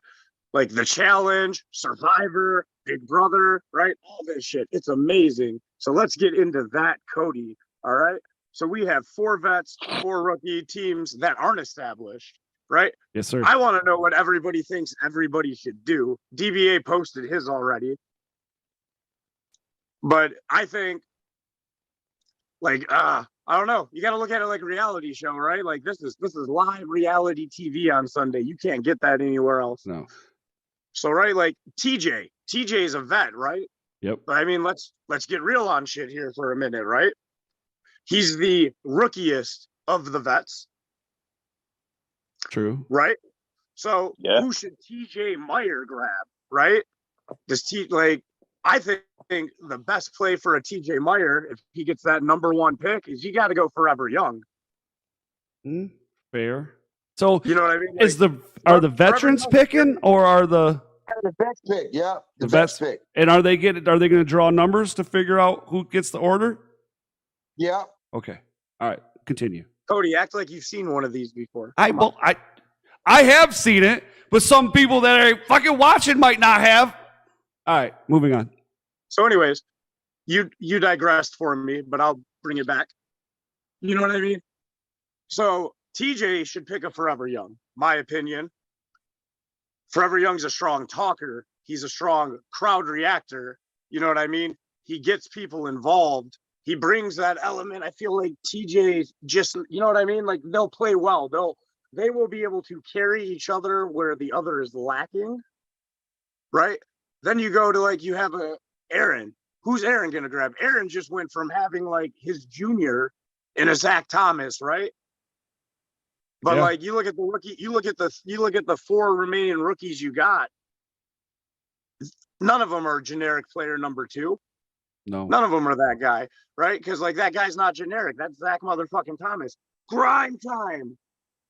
like The Challenge, Survivor, Big Brother, right? All this shit. It's amazing. So let's get into that, Cody. All right. So we have 4 vets, 4 rookie teams that aren't established, right? Yes, sir. I want to know what everybody thinks everybody should do. DBA posted his already. But I think, I don't know. You got to look at it like a reality show, right? Like this is live reality TV on Sunday. You can't get that anywhere else. No. So, right, like TJ is a vet, right? Yep. But I mean, let's get real on shit here for a minute, right? He's the rookiest of the vets. True. Right? So who should TJ Meyer grab, right? I think the best play for a TJ Meyer, if he gets that #1 pick, is you got to go Forever Young. Fair. So you know what I mean? Are the veterans picking or are the vets pick? Yeah, the vets pick. And are they going to draw numbers to figure out who gets the order? Yeah. Okay. All right. Continue. Cody, act like you've seen one of these before. I have seen it, but some people that are fucking watching might not have. All right, moving on. So, anyways, you digressed for me, but I'll bring it back. You know what I mean? So TJ should pick a Forever Young, my opinion. Forever Young's a strong talker. He's a strong crowd reactor. You know what I mean? He gets people involved. He brings that element. I feel like TJ just, you know what I mean? Like they'll play well. They will be able to carry each other where the other is lacking. Right? Then you go to like, you have a Aaron. Who's Aaron going to grab? Aaron just went from having like his junior in a Zach Thomas, right? But Yeah. like you look at the rookie, you look at the 4 remaining rookies you got. None of them are generic player number 2. No. None of them are that guy, right? Because like that guy's not generic. That's Zach motherfucking Thomas. Grind time.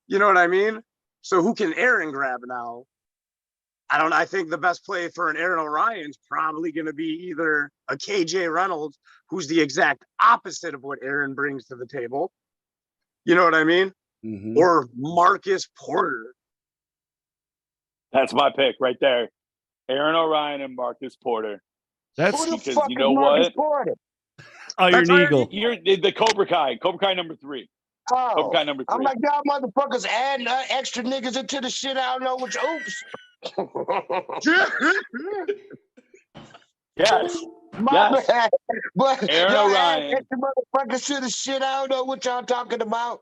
You know what I mean? So who can Aaron grab now? I think the best play for an Aaron Orion's probably going to be either a KJ Reynolds, who's the exact opposite of what Aaron brings to the table. You know what I mean? Mm-hmm. Or Marcus Porter. That's my pick right there. Aaron Orion and Marcus Porter. That's Who the because fuck you is know Marcus what? Porter? Iron That's Iron Eagle. You're the Cobra Kai number 3. Oh, Cobra Kai number 3. I'm like, y'all motherfuckers adding extra niggas into the shit. I don't know which. Oops. Yes. My Yes. bad. But Aaron y'all Orion. add extra motherfuckers to the shit. I don't know what y'all talking about.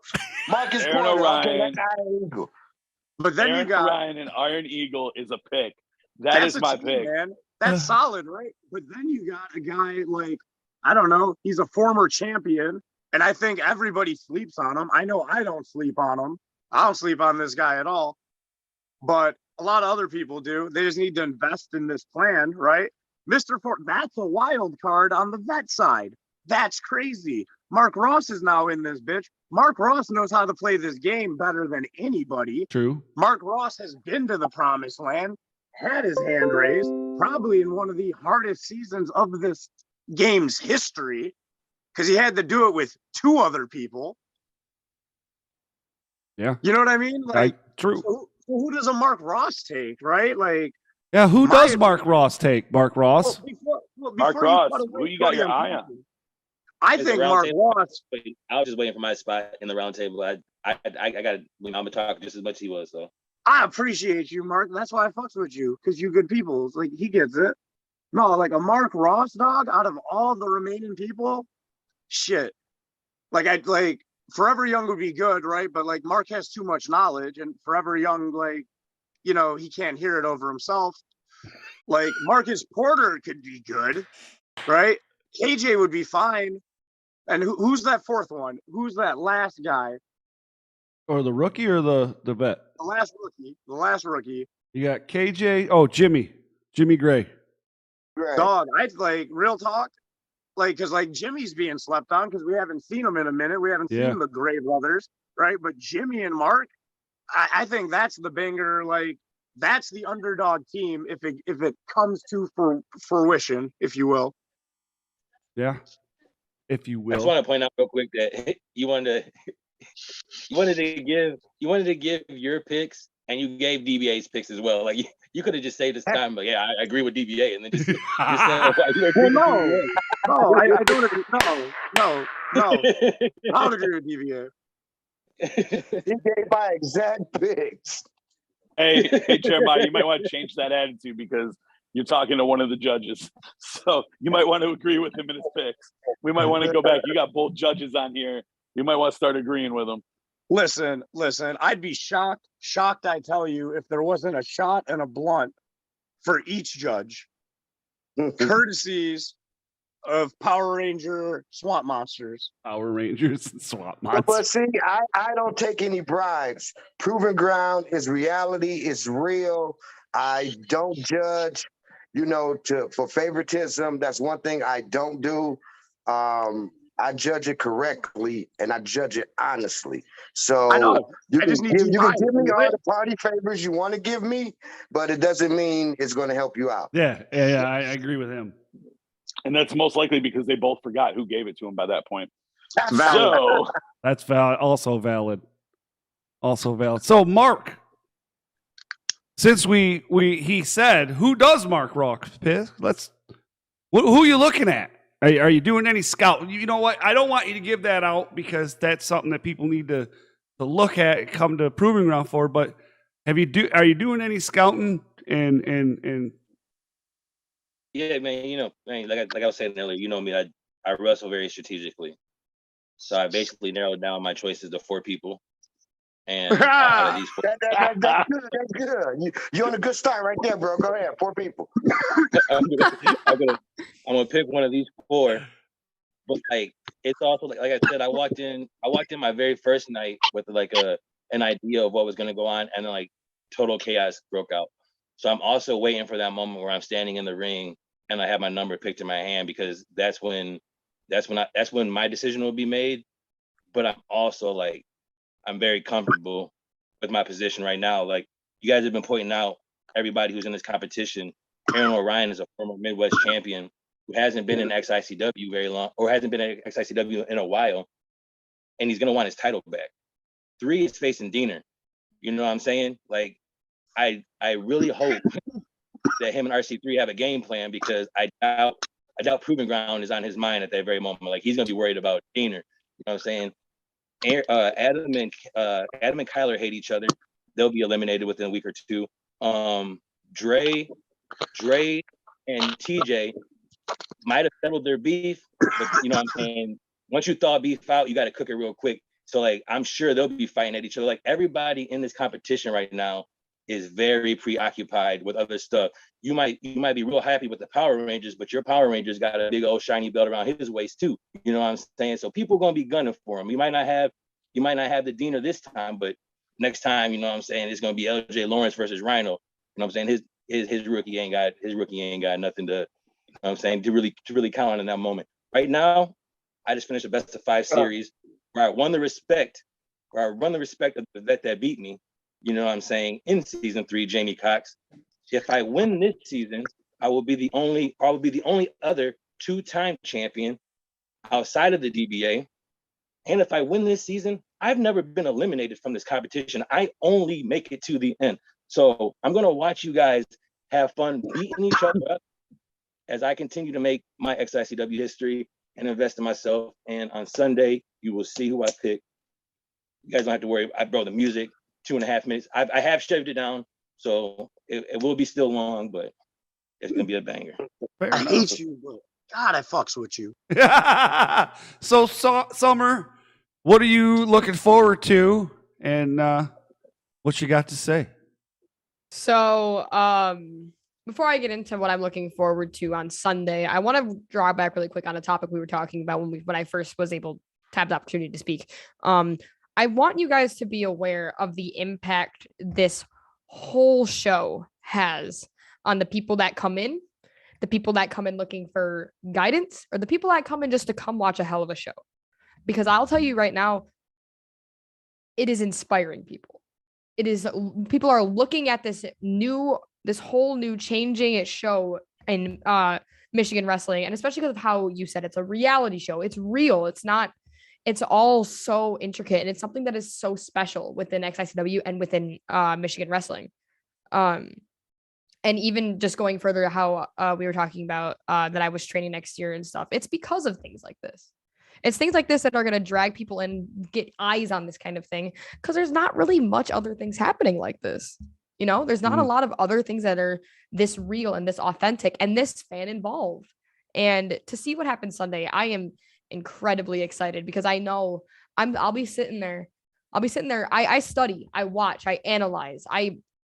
Marcus Aaron Porter. Okay, Orion. that's Iron Eagle. But then Aaron you got Orion and Iron Eagle is a pick. That that's is my a team, pick. man. That's solid, right? But then you got a guy like, I don't know, he's a former champion, and I think everybody sleeps on him. I know I don't sleep on him. I don't sleep on this guy at all. But a lot of other people do. They just need to invest in this plan, right? Mr. Ford, that's a wild card on the vet side. That's crazy. Mark Ross is now in this bitch. Mark Ross knows how to play this game better than anybody. True. Mark Ross has been to the promised land, had his hand raised, probably in one of the hardest seasons of this game's history, because he had to do it with 2 other people. Yeah. You know what I mean? Like, true. so who does a Mark Ross take, right? Like, Yeah, who my does opinion- Mark Ross take? Mark Ross? Mark before Ross, cut away who you got Cody, your I'm eye on? talking. I Is it think round Mark table? Ross. I was just waiting for my spot in the round table. I got. I'm gonna talk just as much as he was. So I appreciate you, Mark. That's why I fucks with you, because you good people. It's like he gets it. No, like a Mark Ross dog out of all the remaining people, shit. Like Forever Young would be good, right? But like Mark has too much knowledge, and Forever Young, like, you know, he can't hear it over himself. Like Marcus Porter could be good, right? KJ would be fine. And who's that 4th one? Who's that last guy? Or the rookie or the vet? The last rookie. The last rookie. You got KJ. Oh, Jimmy Gray. Right. Dog, I like real talk. Like, because like Jimmy's being slept on because we haven't seen him in a minute. We haven't Yeah. seen the Gray brothers, right? But Jimmy and Mark, I think that's the banger. Like, that's the underdog team if it comes to fruition, if you will. Yeah. If you I just will. want to point out real quick that you wanted to give your picks, and you gave DBA's picks as well. Like you could have just said this time, but yeah, I agree with DBA, and then just said why you agree Well, with no, I don't agree. No, I don't agree with DBA. DBA. He gave my exact picks. Hey, Jeremiah, you might want to change that attitude because you're talking to one of the judges. So you might want to agree with him in his picks. We might want to go back. You got both judges on here. You might want to start agreeing with them. Listen, I'd be shocked, I tell you, if there wasn't a shot and a blunt for each judge, courtesies of Power Ranger Swamp Monsters. Power Rangers and Swamp But Monsters. see, I don't take any bribes. Proving Ground is reality. It's real. I don't judge, for favoritism. That's one thing I don't do. I judge it correctly and I judge it honestly. So I know. you I can just need give, you you can right. give me all the party favors you want to give me, but it doesn't mean it's going to help you out. Yeah, I agree with him. And that's most likely because they both forgot who gave it to him by that point. That's valid. So That's valid. Also valid. So Mark, since he said, who does Mark Rock pick? Who are you looking at? Are you doing any scout? You know what? I don't want you to give that out because that's something that people need to look at, come to Proving Ground for. But are you doing any scouting and Yeah, man. Man, like I was saying earlier, you know me. I wrestle very strategically. So I basically narrowed down my choices to 4 people, and out of these 4, That's good. That's good. You're on a good start right there, bro. Go ahead. 4 people. I'm gonna pick one of these 4. But like, it's also like I said, I walked in my very first night with like an idea of what was gonna go on, and then like total chaos broke out. So I'm also waiting for that moment where I'm standing in the ring and I have my number picked in my hand, because that's when my decision will be made. But I'm also like, I'm very comfortable with my position right now. Like, you guys have been pointing out everybody who's in this competition. Aaron Orion is a former Midwest champion who hasn't been in XICW very long, or hasn't been in XICW in a while, and he's gonna want his title back. 3 is facing Diener. You know what I'm saying? Like, I really hope that him and RC3 have a game plan, because I doubt Proving Ground is on his mind at that very moment. Like, he's gonna be worried about Diener. You know what I'm saying? Adam and Kyler hate each other. They'll be eliminated within a week or 2. Dre and TJ might have settled their beef, but you know what I'm saying? Once you thaw beef out, you got to cook it real quick. So like, I'm sure they'll be fighting at each other. Like, everybody in this competition right now is very preoccupied with other stuff. You might be real happy with the Power Rangers, but your Power Rangers got a big old shiny belt around his waist too. You know what I'm saying? So people are gonna be gunning for him. You might not have the Diener this time, but next time, you know what I'm saying, it's gonna be LJ Lawrence versus Rhino. You know what I'm saying? His rookie ain't got nothing to, you know what I'm saying, to really count on in that moment. Right now, I just finished a best of 5 series where I won the respect of the vet that beat me. You know what I'm saying? In season 3, Jamie Cox. If I win this season, I will be the only other 2-time champion outside of the DBA. And if I win this season, I've never been eliminated from this competition. I only make it to the end. So I'm gonna watch you guys have fun beating each other up as I continue to make my XICW history and invest in myself. And on Sunday, you will see who I pick. You guys don't have to worry. The music, 2.5 minutes. I have shaved it down, so it will be still long, but it's gonna be a banger. I hate you, but God, I fucks with you. So, Summer, what are you looking forward to, and what you got to say? So, before I get into what I'm looking forward to on Sunday, I want to draw back really quick on a topic we were talking about when I first was able to have the opportunity to speak. I want you guys to be aware of the impact this whole show has on the people that come in, the people that come in looking for guidance, or the people that come in just to come watch a hell of a show. Because I'll tell you right now, it is inspiring people. People are looking at this whole new changing show in Michigan wrestling, and especially because of how you said it's a reality show. It's real. It's all so intricate, and it's something that is so special within XICW and within Michigan wrestling. And even just going further to how we were talking about that I was training next year and stuff, it's because of things like this. It's things like this that are going to drag people in, get eyes on this kind of thing, because there's not really much other things happening like this. You know, there's not a lot of other things that are this real and this authentic and this fan involved. And to see what happens Sunday, I am incredibly excited, because I know I'll be sitting there. I study, I watch, I analyze,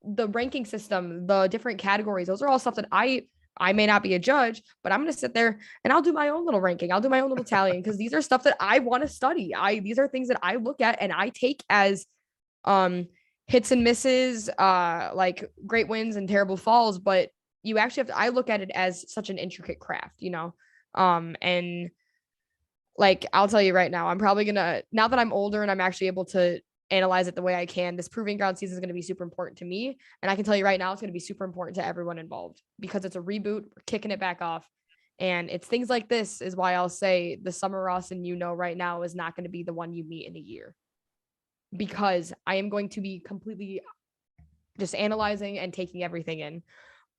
the ranking system, the different categories. Those are all stuff that I may not be a judge, but I'm going to sit there and I'll do my own little ranking. I'll do my own little tallying, because these are stuff that I want to study. These are things that I look at and I take as hits and misses, like great wins and terrible falls. But you actually I look at it as such an intricate craft, you know? And like, I'll tell you right now, I'm probably gonna, now that I'm older and I'm actually able to analyze it the way I can, this Proving Ground season is going to be super important to me. And I can tell you right now, it's going to be super important to everyone involved, because it's a reboot. We're kicking it back off. And it's things like this is why I'll say the Summer Rawson you know right now is not going to be the one you meet in a year, because I am going to be completely just analyzing and taking everything in.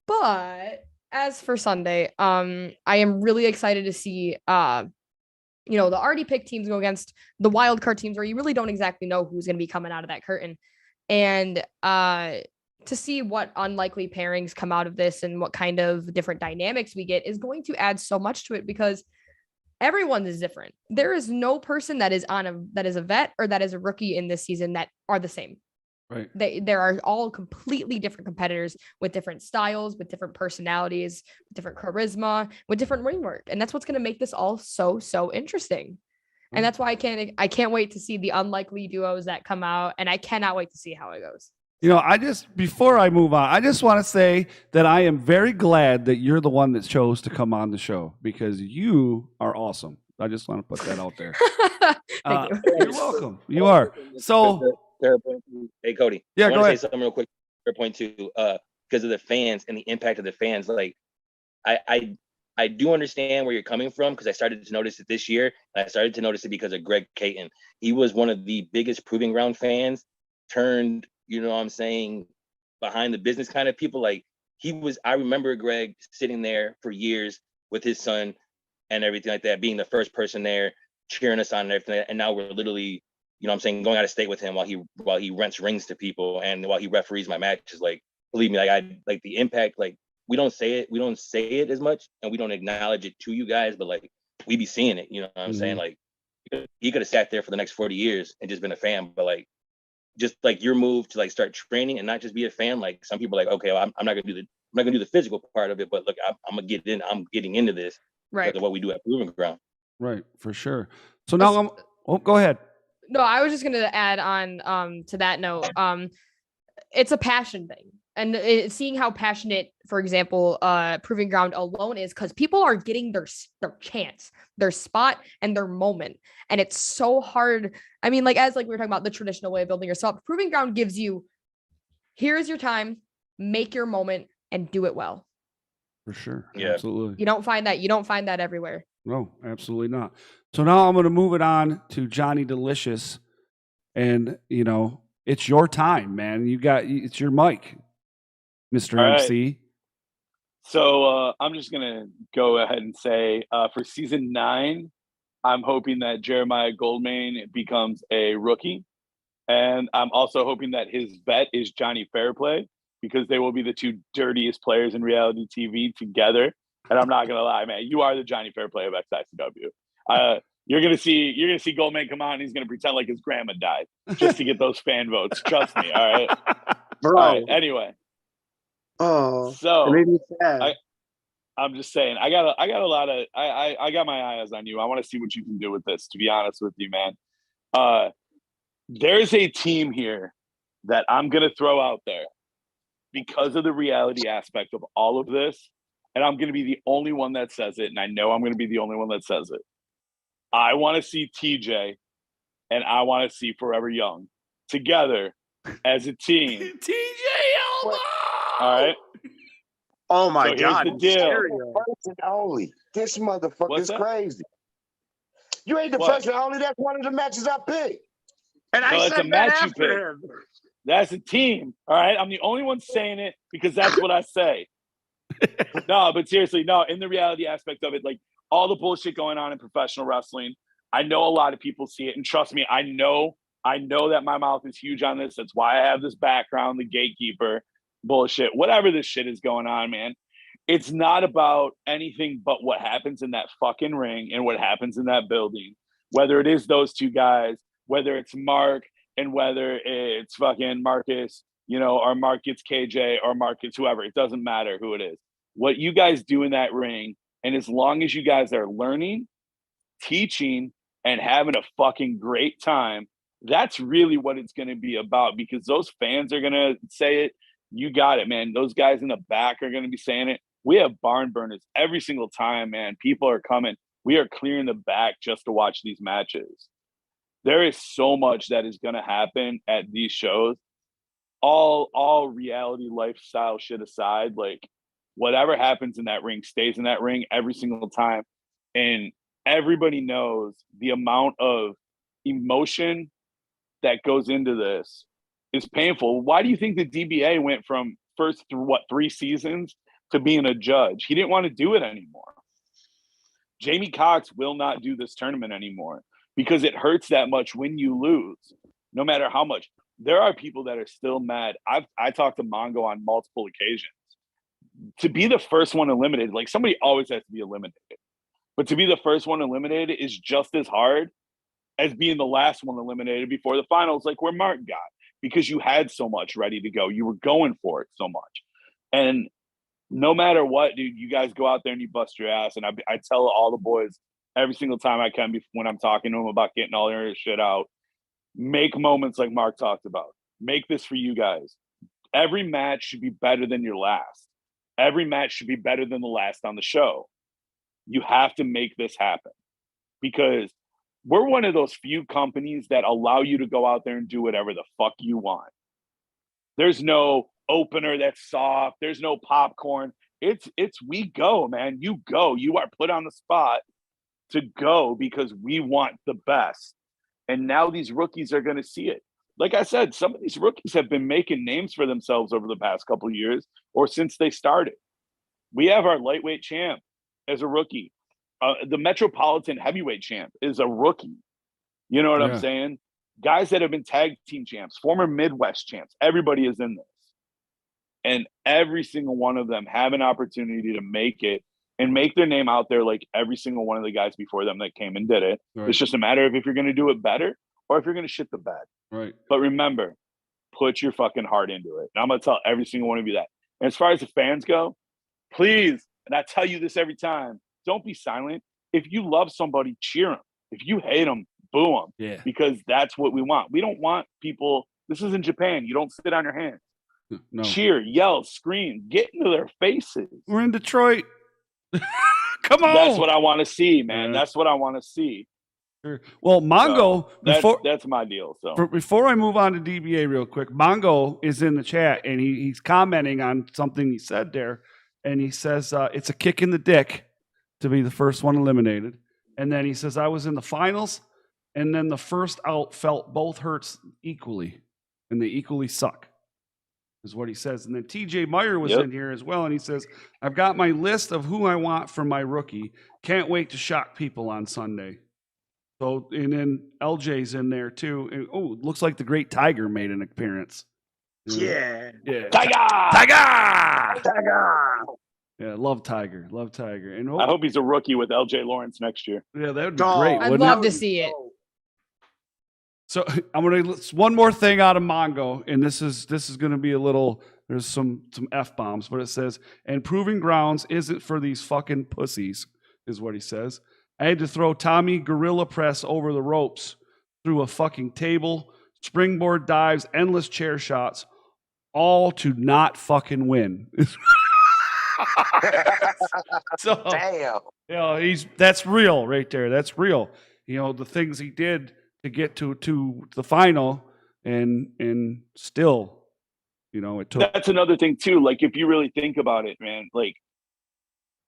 But as for Sunday, I am really excited to see the already picked teams go against the wild card teams, where you really don't exactly know who's going to be coming out of that curtain. And to see what unlikely pairings come out of this and what kind of different dynamics we get is going to add so much to it, because everyone is different. There is no person that is a vet or that is a rookie in this season that are the same. Right. There are all completely different competitors with different styles, with different personalities, with different charisma, with different ring work. And that's what's going to make this all so interesting. And that's why I can't wait to see the unlikely duos that come out, and I cannot wait to see how it goes. You know, before I move on, I just want to say that I am very glad that you're the one that chose to come on the show, because you are awesome. I just want to put that out there. Thank you. You're welcome. You are. So, hey, Cody. Yeah, I go want to ahead. say something real quick. Point two, because of the fans and the impact of the fans. Like, I do understand where you're coming from, because I started to notice it this year, and I started to notice it because of Greg Caton. He was one of the biggest Proving Ground fans, turned, you know what I'm saying, behind the business kind of people. Like, I remember Greg sitting there for years with his son and everything like that, being the first person there, cheering us on and everything. And now we're literally, you know what I'm saying, going out of state with him while he rents rings to people and while he referees my matches. Like, believe me, like the impact, like, we don't say it as much, and we don't acknowledge it to you guys, but like, we be seeing it, you know what I'm saying? Like, he could have sat there for the next 40 years and just been a fan, but like, just like your move to like start training and not just be a fan. Like, some people are like, okay, well, I'm not gonna do the physical part of it, but look, I'm getting into this, Right. because of what we do at Proving Ground. right, for sure. So now go ahead. No, I was just going to add on to that note. It's a passion thing. And seeing how passionate, for example, Proving Ground alone is, because people are getting their chance, their spot, and their moment. And it's so hard. I mean, like we were talking about the traditional way of building yourself, Proving Ground gives you, here's your time, make your moment, and do it well. For sure. Yeah. Absolutely. You don't find that everywhere. No, absolutely not. So now I'm going to move it on to Johnny Delicious, and you know, it's your time, man. It's your mic, Mr. All right. MC. So I'm just gonna go ahead and say for season 9, I'm hoping that Jeremiah Goldmain becomes a rookie, and I'm also hoping that his vet is Johnny Fairplay, because they will be the two dirtiest players in reality TV together. And I'm not gonna lie, man, you are the Johnny Fairplay of XICW. You're gonna see Goldmain come out and he's gonna pretend like his grandma died just to get those fan votes. Trust me. All right, Bro. All right, anyway. Oh, So it made me sad. I'm just saying, I got a lot of, I got my eyes on you. I want to see what you can do with this, to be honest with you, man. There's a team here that I'm going to throw out there because of the reality aspect of all of this. And I'm going to be the only one that says it. And I know I'm going to be the only one that says it. I want to see TJ and I want to see Forever Young together as a team. TJ Elbow! All right. Oh my So here's God. the in deal. stereo. First and only. This motherfucker What's is that? crazy. You ain't the What? first and only. That's one of the matches I picked. And No, I it's a said that match you after picked. him. That's a team. All right. I'm the only one saying it because that's what I say. No, but seriously, no, in the reality aspect of it, like all the bullshit going on in professional wrestling, I know a lot of people see it. And trust me, I know that my mouth is huge on this. That's why I have this background, the gatekeeper bullshit, whatever this shit is going on, man. It's not about anything but what happens in that fucking ring and what happens in that building. Whether it is those two guys, whether it's Mark and whether it's fucking Marcus, you know, or Mark gets KJ or Mark gets whoever, it doesn't matter who it is. What you guys do in that ring, and as long as you guys are learning, teaching, and having a fucking great time, that's really what it's going to be about, because those fans are going to say it. You got it, man. Those guys in the back are going to be saying it. We have barn burners every single time, man. People are coming. We are clearing the back just to watch these matches. There is so much that is going to happen at these shows. All reality lifestyle shit aside, like whatever happens in that ring stays in that ring every single time. And everybody knows the amount of emotion that goes into this is painful. Why do you think the DBA went from first through 3 seasons to being a judge? He didn't want to do it anymore. Jamie Cox will not do this tournament anymore because it hurts that much when you lose, no matter how much. there are people that are still mad. I talked to Mongo on multiple occasions. To be the first one eliminated, like somebody always has to be eliminated. But to be the first one eliminated is just as hard as being the last one eliminated before the finals, like where Mark got, because you had so much ready to go. You were going for it so much. And no matter what, dude, you guys go out there and you bust your ass. And I tell all the boys every single time I can when I'm talking to them about getting all their shit out, make moments like Mark talked about. Make this for you guys. Every match should be better than your last. Every match should be better than the last on the show. You have to make this happen because we're one of those few companies that allow you to go out there and do whatever the fuck you want. There's no opener that's soft. There's no popcorn. It's we go, man. You go. You are put on the spot to go because we want the best. And now these rookies are going to see it. Like I said, some of these rookies have been making names for themselves over the past couple of years or since they started. We have our lightweight champ as a rookie. The Metropolitan heavyweight champ is a rookie. You know what I'm saying? Guys that have been tag team champs, former Midwest champs, everybody is in this. And every single one of them have an opportunity to make it and make their name out there like every single one of the guys before them that came and did it. Right. It's just a matter of if you're going to do it better or if you're going to shit the bed. Right. But remember, put your fucking heart into it. And I'm going to tell every single one of you that. And as far as the fans go, please, and I tell you this every time, don't be silent. If you love somebody, cheer them. If you hate them, boo them. Yeah. Because that's what we want. We don't want people. This is in Japan. You don't sit on your hands. No. Cheer, yell, scream, get into their faces. We're in Detroit. Come on. That's what I want to see, man. Yeah. That's what I want to see. Sure. Well, Mongo, so that's my deal. So before I move on to DBA real quick, Mongo is in the chat and he's commenting on something he said there. And he says, it's a kick in the dick to be the first one eliminated. And then he says, I was in the finals, and then the first out felt both hurts equally, and they equally suck, is what he says. And then TJ Meyer was in here as well, and he says, I've got my list of who I want for my rookie. Can't wait to shock people on Sunday. So, and then LJ's in there too. And, oh, it looks like the Great Tiger made an appearance. Yeah. Tiger! Tiger! Yeah, love Tiger. And I hope he's a rookie with LJ Lawrence next year. Yeah, that would be great. I'd love to see it. So I'm gonna one more thing out of Mongo, and this is gonna be a little. There's some F-bombs, but it says, and Proving Grounds isn't for these fucking pussies, is what he says. I had to throw Tommy Gorilla Press over the ropes through a fucking table, springboard dives, endless chair shots, all to not fucking win. So, damn. You know, that's real right there. That's real. You know, the things he did to get to the final and still, you know, it took. That's another thing too. Like, if you really think about it, man, like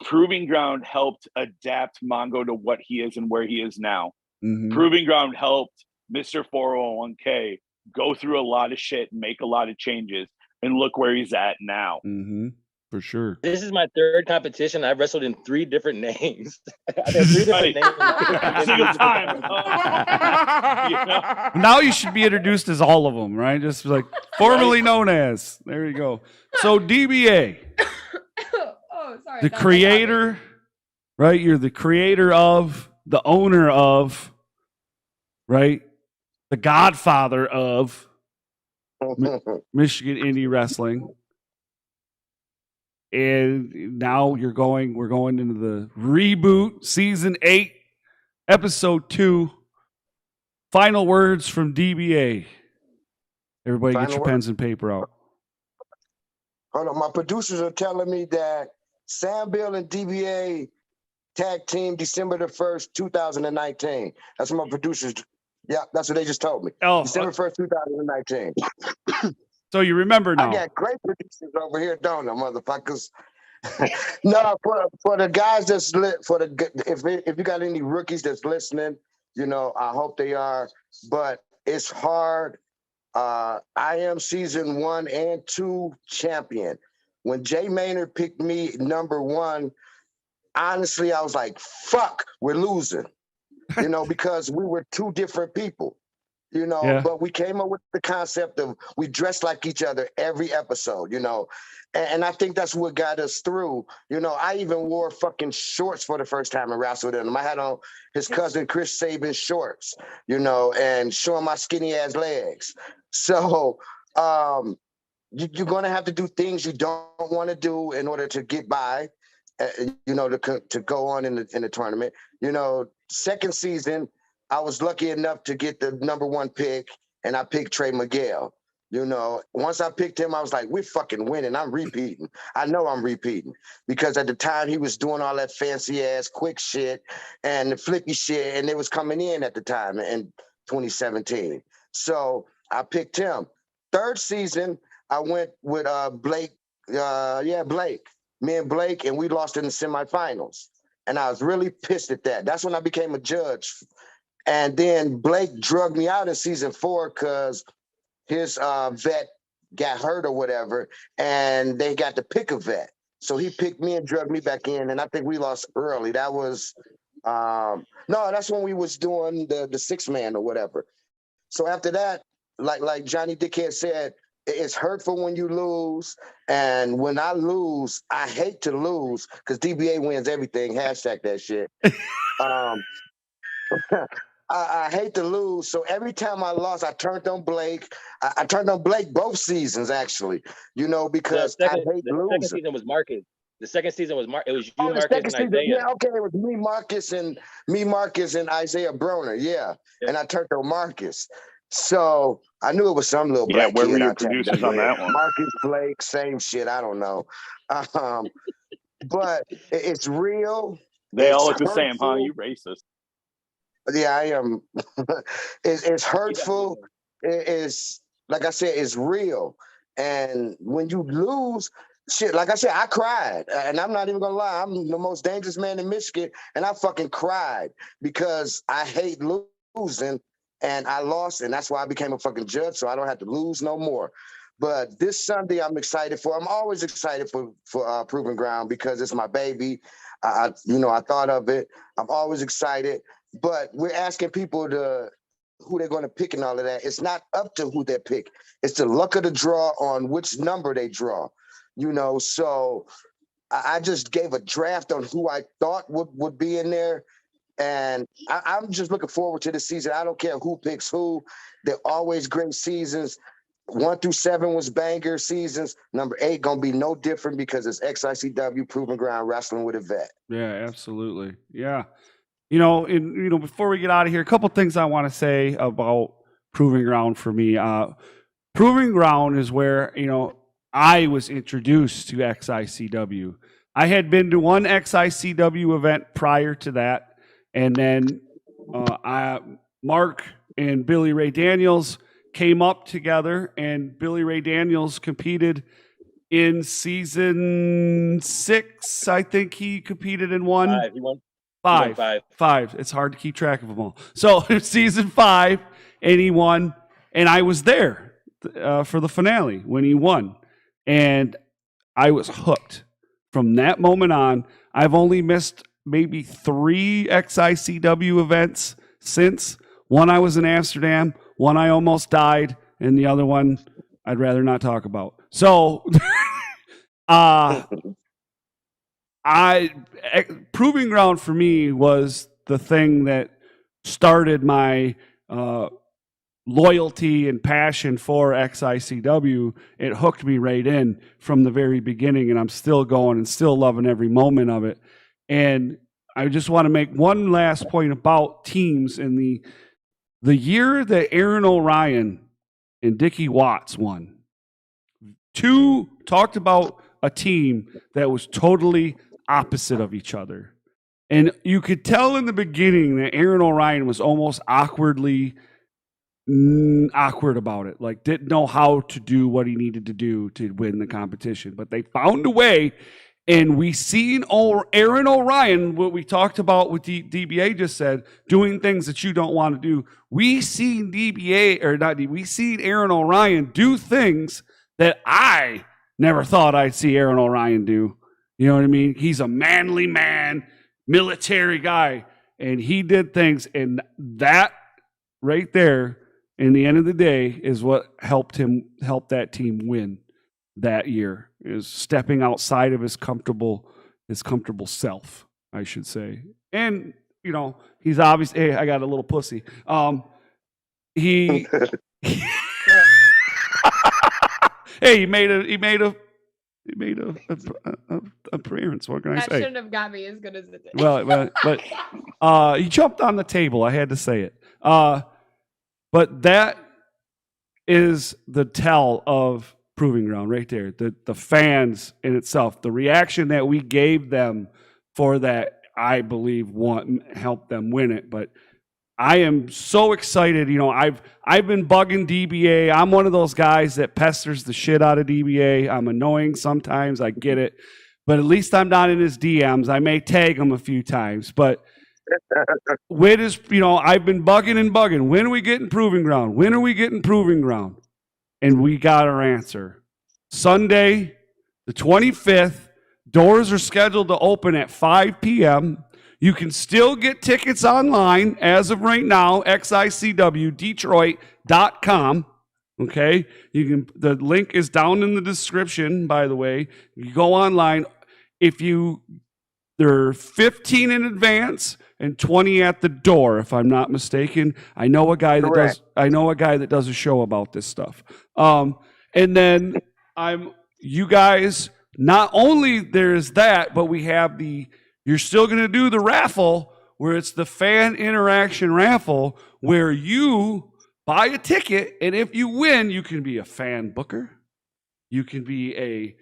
Proving Ground helped adapt Mongo to what he is and where he is now. Mm-hmm. Proving Ground helped Mr. 401k go through a lot of shit and make a lot of changes and look where he's at now. Mm-hmm. For sure. This is my third competition. I've wrestled in 3 different names. I have 3 different names. Every single time. You know? Now you should be introduced as all of them, right? Just like formerly known as. There you go. So DBA. Oh, sorry. The creator, right? You're the creator of, the owner of, right? The godfather of Michigan Indie Wrestling. And now we're going into the reboot, season 8, episode 2. Final words from DBA. Everybody get your pens and paper out. Hold on, my producers are telling me that Sam Bill and DBA tag team December the 1st, 2019. That's what my producers. Yeah, that's what they just told me. Oh, December 1st, 2019. So you remember now. I got great producers over here, don't I, motherfuckers? No, for the guys that's if you got any rookies that's listening, you know, I hope they are. But it's hard. I am season 1 and 2 champion. When Jay Maynard picked me number 1, honestly, I was like, "Fuck, we're losing," you know, because we were 2 different people. you know, Yeah. but we came up with the concept of we dress like each other every episode, you know, and I think that's what got us through. You know, I even wore fucking shorts for the first time and wrestled in them. I had on his cousin Chris Sabin's shorts, you know, and showing my skinny ass legs. So you're going to have to do things you don't want to do in order to get by, you know, to go on in the tournament. You know, second season, I was lucky enough to get the number 1 pick, and I picked Trey Miguel. You know, once I picked him, I was like, we're fucking winning. I'm repeating. I know I'm repeating because at the time he was doing all that fancy ass quick shit and the flippy shit, and it was coming in at the time in 2017. So I picked him. Third season, I went with Blake. Blake. Me and Blake, and we lost in the semifinals. And I was really pissed at that. That's when I became a judge. And then Blake drugged me out in season 4 because his vet got hurt or whatever, and they got to pick a vet. So he picked me and drugged me back in, and I think we lost early. That was, no, that's when we was doing the 6-man or whatever. So after that, like Johnny Dickhead said, it's hurtful when you lose. And when I lose, I hate to lose because DBA wins everything. Hashtag that shit. I hate to lose. So every time I lost, I turned on Blake. I turned on Blake both seasons, actually, you know, because I hate losing. The second season was Marcus. The second season was It was you, Marcus, and season, Isaiah. Yeah, okay. It was me, Marcus, and Isaiah Broner. Yeah. And I turned on Marcus. So I knew it was some little black where kid. were your producers on that one? Marcus, Blake, same shit. I don't know. But it's real. They all It's look the same, huh? hurtful. You racist. Yeah, I am. It's hurtful. It's like I said, it's real. And when you lose, shit, like I said, I cried. And I'm not even gonna lie, I'm the most dangerous man in Michigan, and I fucking cried because I hate losing, and I lost, and that's why I became a fucking judge, so I don't have to lose no more. But this Sunday, I'm excited for. I'm always excited for Proving Ground because it's my baby. I thought of it. I'm always excited. But we're asking people who they're going to pick and all of that. It's not up to who they pick. It's the luck of the draw on which number they draw. You know, so I just gave a draft on who I thought would be in there. And I'm just looking forward to the season. I don't care who picks who. They're always great seasons. 1 through 7 was banger seasons. Number 8 gonna be no different because it's XICW Proving Ground Wrestling with a Vet. Yeah, absolutely. Yeah. Before we get out of here, a couple things I want to say about Proving Ground for me. Proving Ground is where, I was introduced to XICW. I had been to one XICW event prior to that, and then Mark and Billy Ray Daniels came up together, and Billy Ray Daniels competed in season 6. I think he competed in one. 5. He won. Five. It's hard to keep track of them all. So season 5, and he won, and I was there for the finale when he won, and I was hooked from that moment on. I've only missed maybe 3 XICW events since. One I was in Amsterdam, one I almost died, and the other one I'd rather not talk about. So Proving Ground for me was the thing that started my loyalty and passion for XICW. It hooked me right in from the very beginning, and I'm still going and still loving every moment of it. And I just want to make one last point about teams. In the year that Aaron O'Ryan and Dickie Watts won, 2 talked about a team that was totally opposite of each other. And you could tell in the beginning that Aaron O'Ryan was almost awkward about it, like didn't know how to do what he needed to do to win the competition. But they found a way, and we seen Aaron O'Ryan, what we talked about with DBA just said, doing things that you don't want to do. We seen we seen Aaron O'Ryan do things that I never thought I'd see Aaron O'Ryan do. You know what I mean? He's a manly man, military guy, and he did things, and that right there in the end of the day, is what help that team win that year, is stepping outside of his comfortable self, I should say. And, you know, he's obviously, hey, I got a little pussy. He hey, he made a appearance. What can I That say? shouldn't have got me as good as it did. But he jumped on the table. I had to say it. But that is the tell of Proving Ground right there. The fans in itself, the reaction that we gave them for that, I believe, helped them win it. But I am so excited. You know, I've been bugging DBA. I'm one of those guys that pesters the shit out of DBA. I'm annoying sometimes. I get it. But at least I'm not in his DMs. I may tag him a few times. But when is, you know, I've been bugging and bugging. When are we getting Proving Ground? When are we getting Proving Ground? And we got our answer. Sunday, the 25th. Doors are scheduled to open at 5 p.m. You can still get tickets online as of right now, XICWDetroit.com. Okay? The link is down in the description, by the way. You go online. There are 15 in advance and 20 at the door, if I'm not mistaken. I know a guy that does a show about this stuff. And then you guys, not only there's that, but we have you're still going to do the raffle, where it's the fan interaction raffle, where you buy a ticket, and if you win, you can be a fan booker, you can be a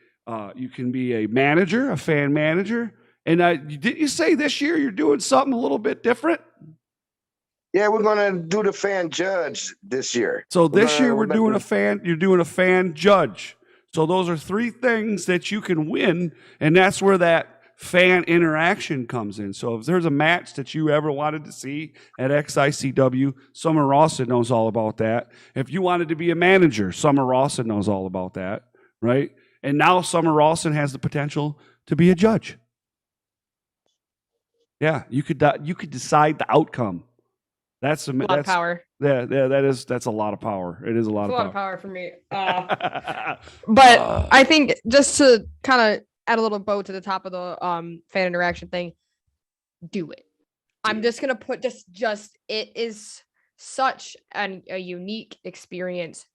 manager, a fan manager. And didn't you say this year you're doing something a little bit different? Yeah, we're gonna do the fan judge this year. So this year you're doing a fan judge. So those are 3 things that you can win, and that's where that fan interaction comes in. So if there's a match that you ever wanted to see at XICW, Summer Rawson knows all about that. If you wanted to be a manager, Summer Rawson knows all about that, right? And now Summer Rawson has the potential to be a judge. Yeah, you could decide the outcome. That's a lot of power. Yeah, that's a lot of power. It is a lot of power for me. But I think just to kind of add a little bow to the top of the fan interaction thing, do it. I'm just gonna put just it is such a unique experience.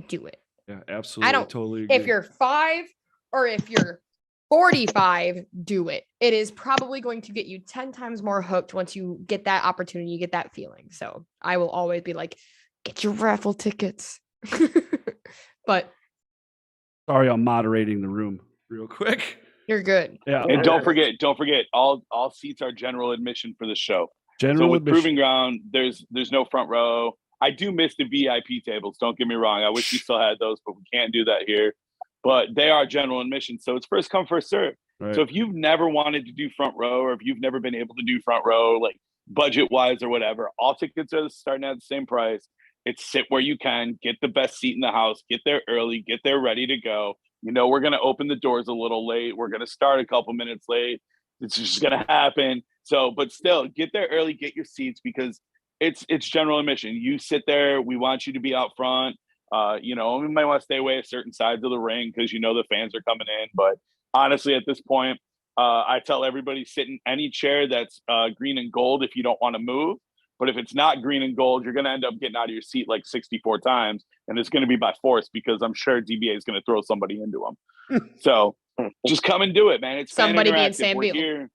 Do it. Yeah, absolutely. Totally agree. If you're 5 or if you're 45, do it. It is probably going to get you 10 times more hooked once you get that opportunity, you get that feeling. So I will always be like, get your raffle tickets. But sorry, I'm moderating the room real quick. You're good. Yeah. And don't forget, all seats are general admission for the show. General so with admission. Proving Ground, there's no front row. I do miss the VIP tables. Don't get me wrong. I wish we still had those, but we can't do that here. But they are general admission, so it's first come, first serve. Right. So if you've never wanted to do front row, or if you've never been able to do front row, like budget-wise or whatever, all tickets are starting at the same price. It's sit where you can, get the best seat in the house, get there early, get there ready to go. You know, we're going to open the doors a little late. We're going to start a couple minutes late. It's just going to happen. So, but still, get there early, get your seats, because it's general admission. You sit there. We want you to be out front. You know, we might want to stay away at certain sides of the ring because you know the fans are coming in. But honestly, at this point, I tell everybody, sit in any chair that's green and gold if you don't want to move. But if it's not green and gold, you're going to end up getting out of your seat like 64 times, and it's going to be by force because I'm sure DBA is going to throw somebody into them. So just come and do it, man. It's somebody being Sam Beal. Here.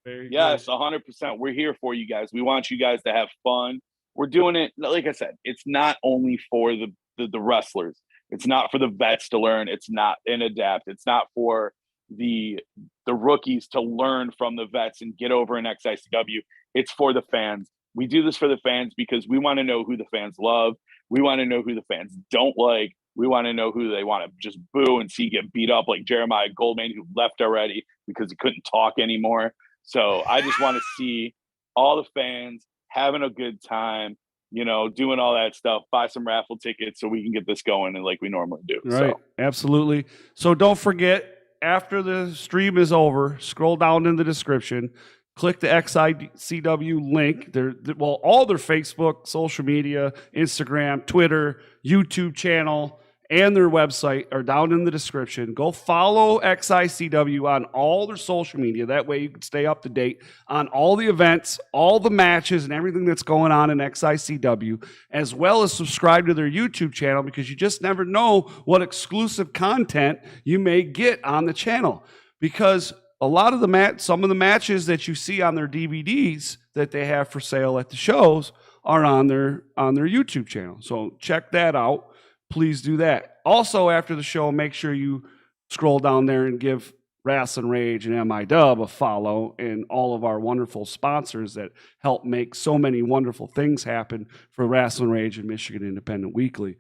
Yes, 100%. We're here for you guys. We want you guys to have fun. We're doing it, like I said, it's not only for the wrestlers. It's not for the vets to learn. It's not and adapt. It's not for the rookies to learn from the vets and get over in XICW. It's for the fans. We do this for the fans because we want to know who the fans love. We want to know who the fans don't like. We want to know who they want to just boo and see get beat up, like Jeremiah Goldmain, who left already because he couldn't talk anymore. So I just want to see all the fans having a good time, you know, doing all that stuff, buy some raffle tickets so we can get this going and like we normally do. Right. So. Absolutely. So don't forget, after the stream is over, scroll down in the description. click the XICW link. All their Facebook, social media, Instagram, Twitter, YouTube channel, and their website are down in the description. Go follow XICW on all their social media. That way you can stay up to date on all the events, all the matches, and everything that's going on in XICW, as well as subscribe to their YouTube channel, because you just never know what exclusive content you may get on the channel. Because a lot of some of the matches that you see on their DVDs that they have for sale at the shows are on their YouTube channel. So check that out. Please do that. Also, after the show, make sure you scroll down there and give Rasslin Rage and MIW a follow, and all of our wonderful sponsors that help make so many wonderful things happen for Rasslin Rage and Michigan Independent Weekly.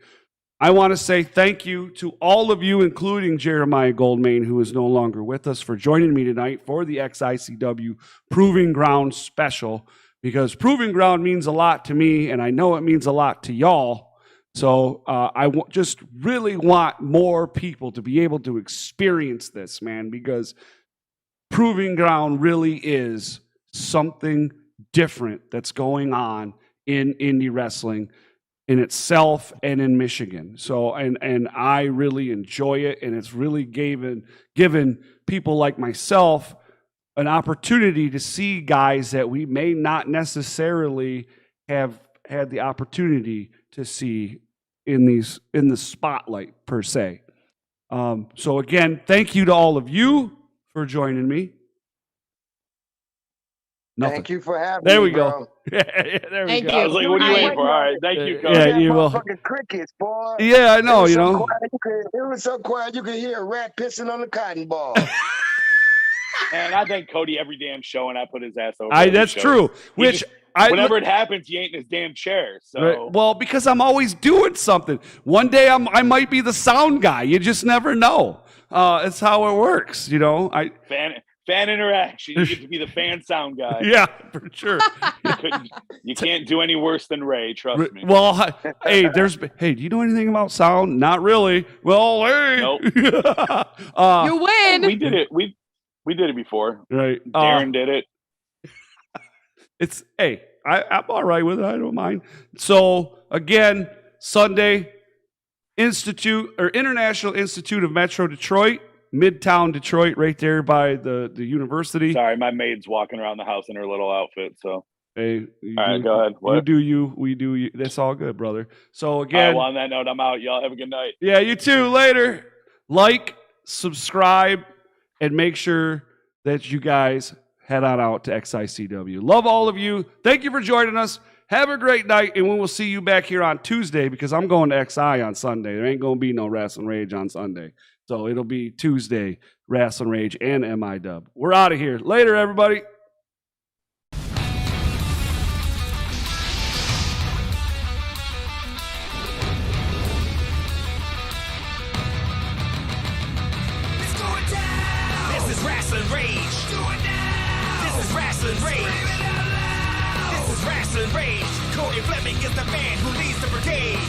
I want to say thank you to all of you, including Jeremiah Goldmain, who is no longer with us, for joining me tonight for the XICW Proving Ground special, because Proving Ground means a lot to me, and I know it means a lot to y'all. So just really want more people to be able to experience this, man, because Proving Ground really is something different that's going on in indie wrestling in itself and in Michigan. So, and I really enjoy it, and it's really given people like myself an opportunity to see guys that we may not necessarily have had the opportunity to see in the spotlight per se. So again, thank you to all of you for joining me. Nothing. Thank you for having There me, we go. bro. There we Thank go. you. I was like, what are you waiting for? All right, thank you, Coach. Yeah, you will. Fucking crickets, boy. Yeah, I know, It was you so know. quiet, it was so quiet you could hear a rat pissing on the cotton ball. And I thank Cody every damn show, and I put his ass over. every That's show. true. He Which just- whenever it happens, he ain't in his damn chair. So Right. Well, because I'm always doing something. One day I might be the sound guy. You just never know. It's how it works, you know. fan interaction. You get to be the fan sound guy. Yeah, for sure. You can't do any worse than Ray. Trust me. Well, hey, do you know anything about sound? Not really. Well, hey. Nope. You win. We did it. We did it before. Right. Darren did it. I'm all right with it. I don't mind. So again, Sunday, International Institute of Metro Detroit, Midtown Detroit, right there by the university. Sorry, my maid's walking around the house in her little outfit. So Hey, all right, go ahead. What? You do you. We do you. That's all good, brother. So again, All right, well, on that note, I'm out. Y'all have a good night. yeah, you too. Later. Like, subscribe, and make sure that you guys head on out to XICW. Love all of you. Thank you for joining us. Have a great night, and we will see you back here on Tuesday, because I'm going to XI on Sunday. There ain't going to be no Rasslin Rage on Sunday. So it'll be Tuesday, Rasslin Rage and MIW. We're out of here. Later, everybody. It's going down. This is Rasslin Rage. Do it now. This is Rasslin Rage. Scream it out loud. This is Rasslin Rage. Corey Fleming is the man who leads the brigade.